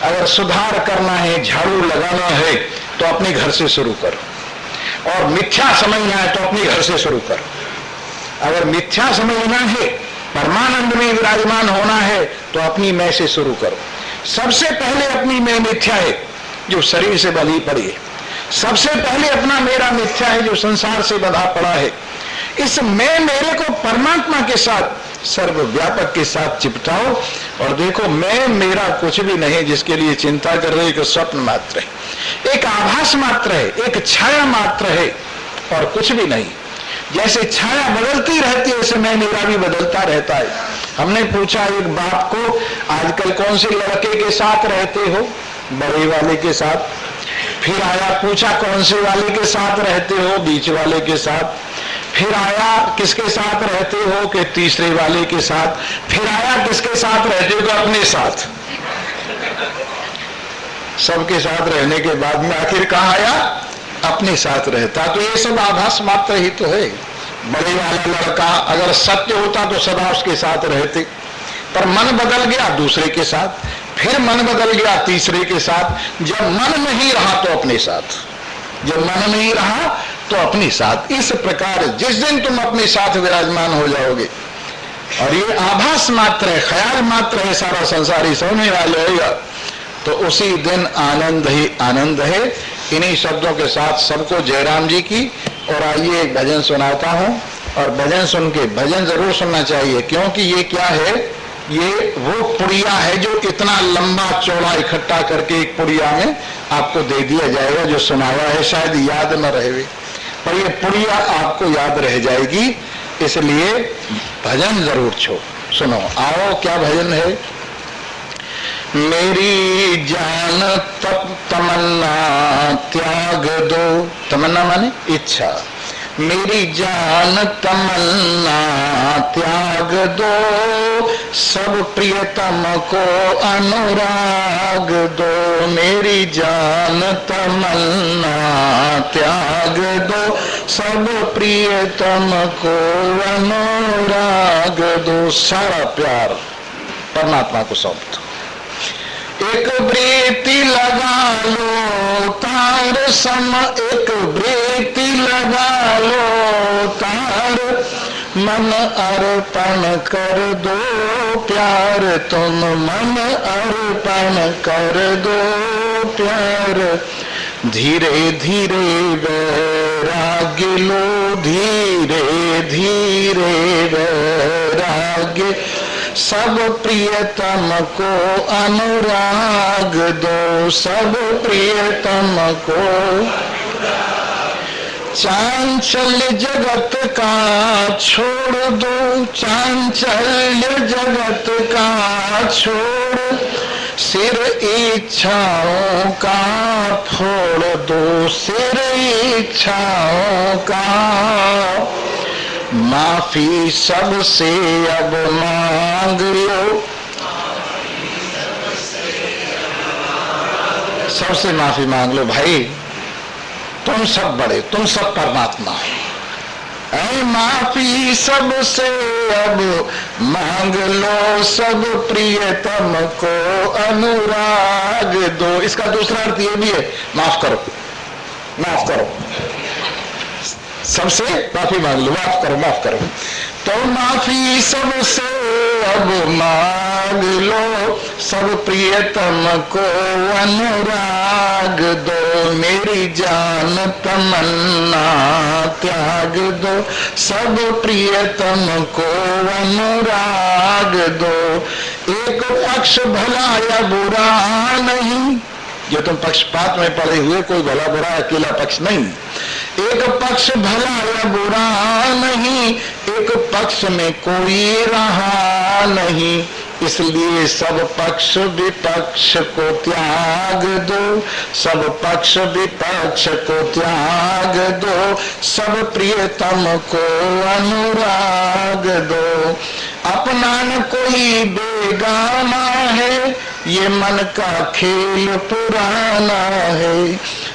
अगर सुधार करना है, झाड़ू लगाना है तो अपने घर से शुरू करो, और मिथ्या समझना है तो अपने घर से शुरू करो। अगर मिथ्या समझना है, परमानंद में विराजमान होना है तो अपनी मैं से शुरू करो। सबसे पहले अपनी मैं मिथ्या है जो शरीर से बंधी पड़ी है, सबसे पहले अपना मेरा मिथ्या है जो संसार से बंधा पड़ा है। इस मैं मेरे को परमात्मा के साथ, सर्वव्यापक के साथ चिपटाओ और देखो मैं मेरा कुछ भी नहीं, जिसके लिए चिंता कर रहे, एक स्वप्न मात्र है, एक आभास मात्र है, एक छाया मात्र है और कुछ भी नहीं। जैसे छाया बदलती रहती है वैसे मैं मेरा भी बदलता रहता है। हमने पूछा एक बाप को, आजकल कौन से लड़के के साथ रहते हो? बड़े वाले के साथ। फिर आया पूछा कौन से वाले के साथ रहते हो? बीच वाले के साथ। फिर आया किसके साथ रहते हो? कि तीसरे वाले के साथ। फिर आया किसके साथ रहते हो? अपने साथ। सबके साथ रहने के बाद में आखिर कहाँ आया? अपने साथ रहता। तो ये सब आभास मात्र ही तो है। बड़े वाला लड़का अगर सत्य होता तो सदा उसके साथ रहते, पर मन बदल गया दूसरे के साथ, फिर मन बदल गया तीसरे के साथ। जब मन नहीं रहा तो अपने साथ, जब मन नहीं रहा तो अपने साथ। इस प्रकार जिस दिन तुम अपने साथ विराजमान हो जाओगे और ये आभास मात्र है, ख्याल मात्र है, सारा संसार ही समझ में आ जाएगा, तो उसी दिन आनंद ही आनंद है। इन्हीं शब्दों के साथ सबको जयराम जी की। और आइए एक भजन सुनाता हूँ, और भजन सुन के, भजन जरूर सुनना चाहिए, क्योंकि ये क्या है, ये वो पुड़िया है जो इतना लंबा चौड़ा इकट्ठा करके एक पुड़िया में आपको दे दिया जाएगा। जो सुनाया है शायद याद न रहे, पर ये पुड़िया आपको याद रह जाएगी, इसलिए भजन जरूर सुनो। आओ, क्या भजन है? मेरी जान तप तमन्ना त्याग दो, तमन्ना माने इच्छा, मेरी जान तमन्ना त्याग दो, सब प्रियतम को अनुराग दो। मेरी जान तमन्ना त्याग दो, सब प्रियतम को अनुराग दो। सारा प्यार परमात्मा को सौंप दो। एक प्रीति लगा लो तार सम, एक प्रीति लगा लो तार, मन अर्पण कर दो प्यार, तुम मन अर्पण कर दो प्यार। धीरे धीरे वैराग्य लो, धीरे धीरे वैराग्य, सब प्रियतम को अनुराग दो, सब प्रियतम को। चांचल्य जगत का छोड़ दो, चांचल्य जगत का छोड़, सिर इच्छाओं का फोड़ दो, सिर इच्छाओं का। माफी सबसे अब मांग लो, सबसे माफी मांग लो भाई, तुम सब बड़े, तुम सब परमात्मा हो। ऐ माफी सबसे अब मांग लो, सब प्रियतम को अनुराग दो। इसका दूसरा अर्थ ये भी है, माफ करो, माफ करो, सबसे माफी मांग लो, माफ करो, माफ करो। तो माफी सबसे अब मांग लो, सब प्रियतम को अनुराग दो। मेरी जान तमन्ना त्याग दो, सब प्रियतम को अनुराग दो। एक पक्ष भला या बुरा नहीं, जो तुम पक्षपात में पड़े हुए, कोई भला बुरा अकेला पक्ष नहीं। एक पक्ष भला या बुरा नहीं, एक पक्ष में कोई रहा नहीं, इसलिए सब पक्ष विपक्ष को त्याग दो, सब पक्ष विपक्ष को त्याग दो, सब प्रियतम को अनुराग दो। अपना न कोई बेगाना है, ये मन का खेल पुराना है।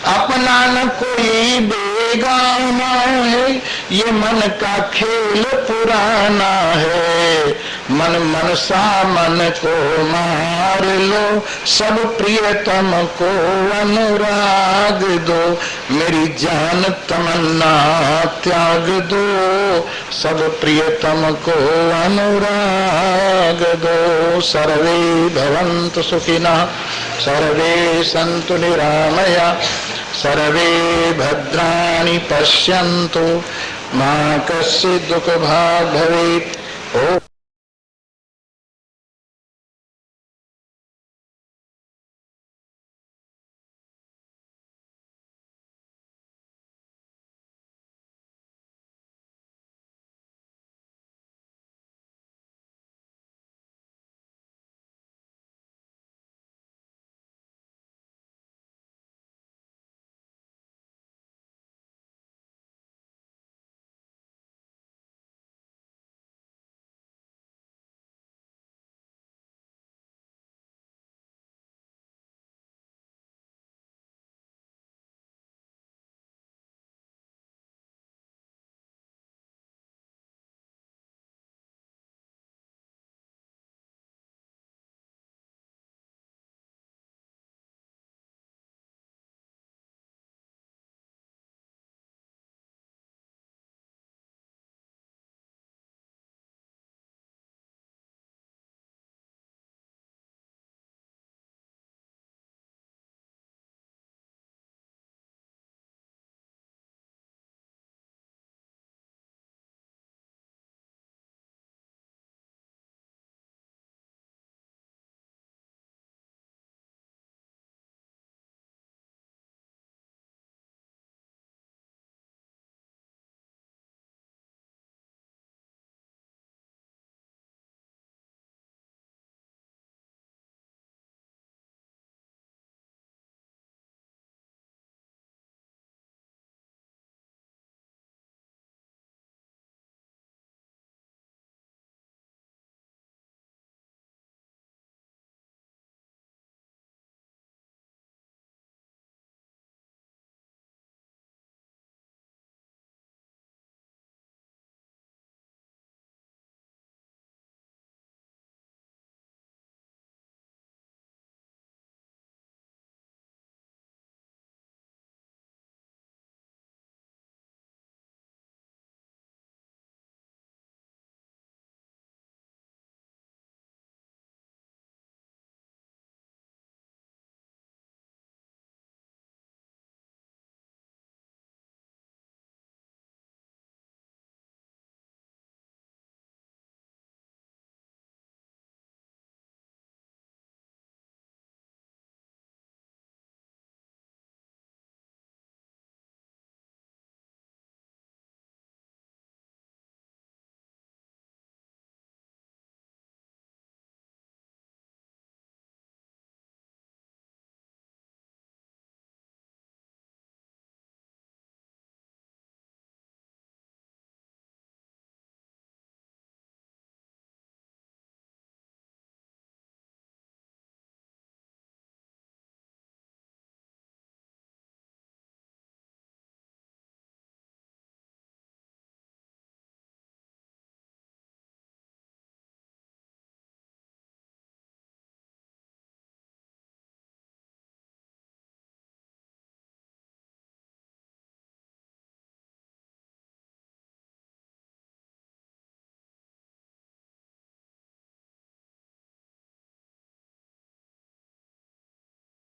अपना न कोई बेगाना है, ये मन का खेल पुराना है। मन मनसा मन को मार लो, सब प्रियतम को अनुराग दो। मेरी जान तमन्ना त्याग दो, सब प्रियतम को अनुराग दो। सर्वे भवन्तु सुखिनः, सर्वे सन्तु निरामया, सर्वे भद्राणि पश्यन्तु, मा कश्चित् दुःखभाग् भवेत्।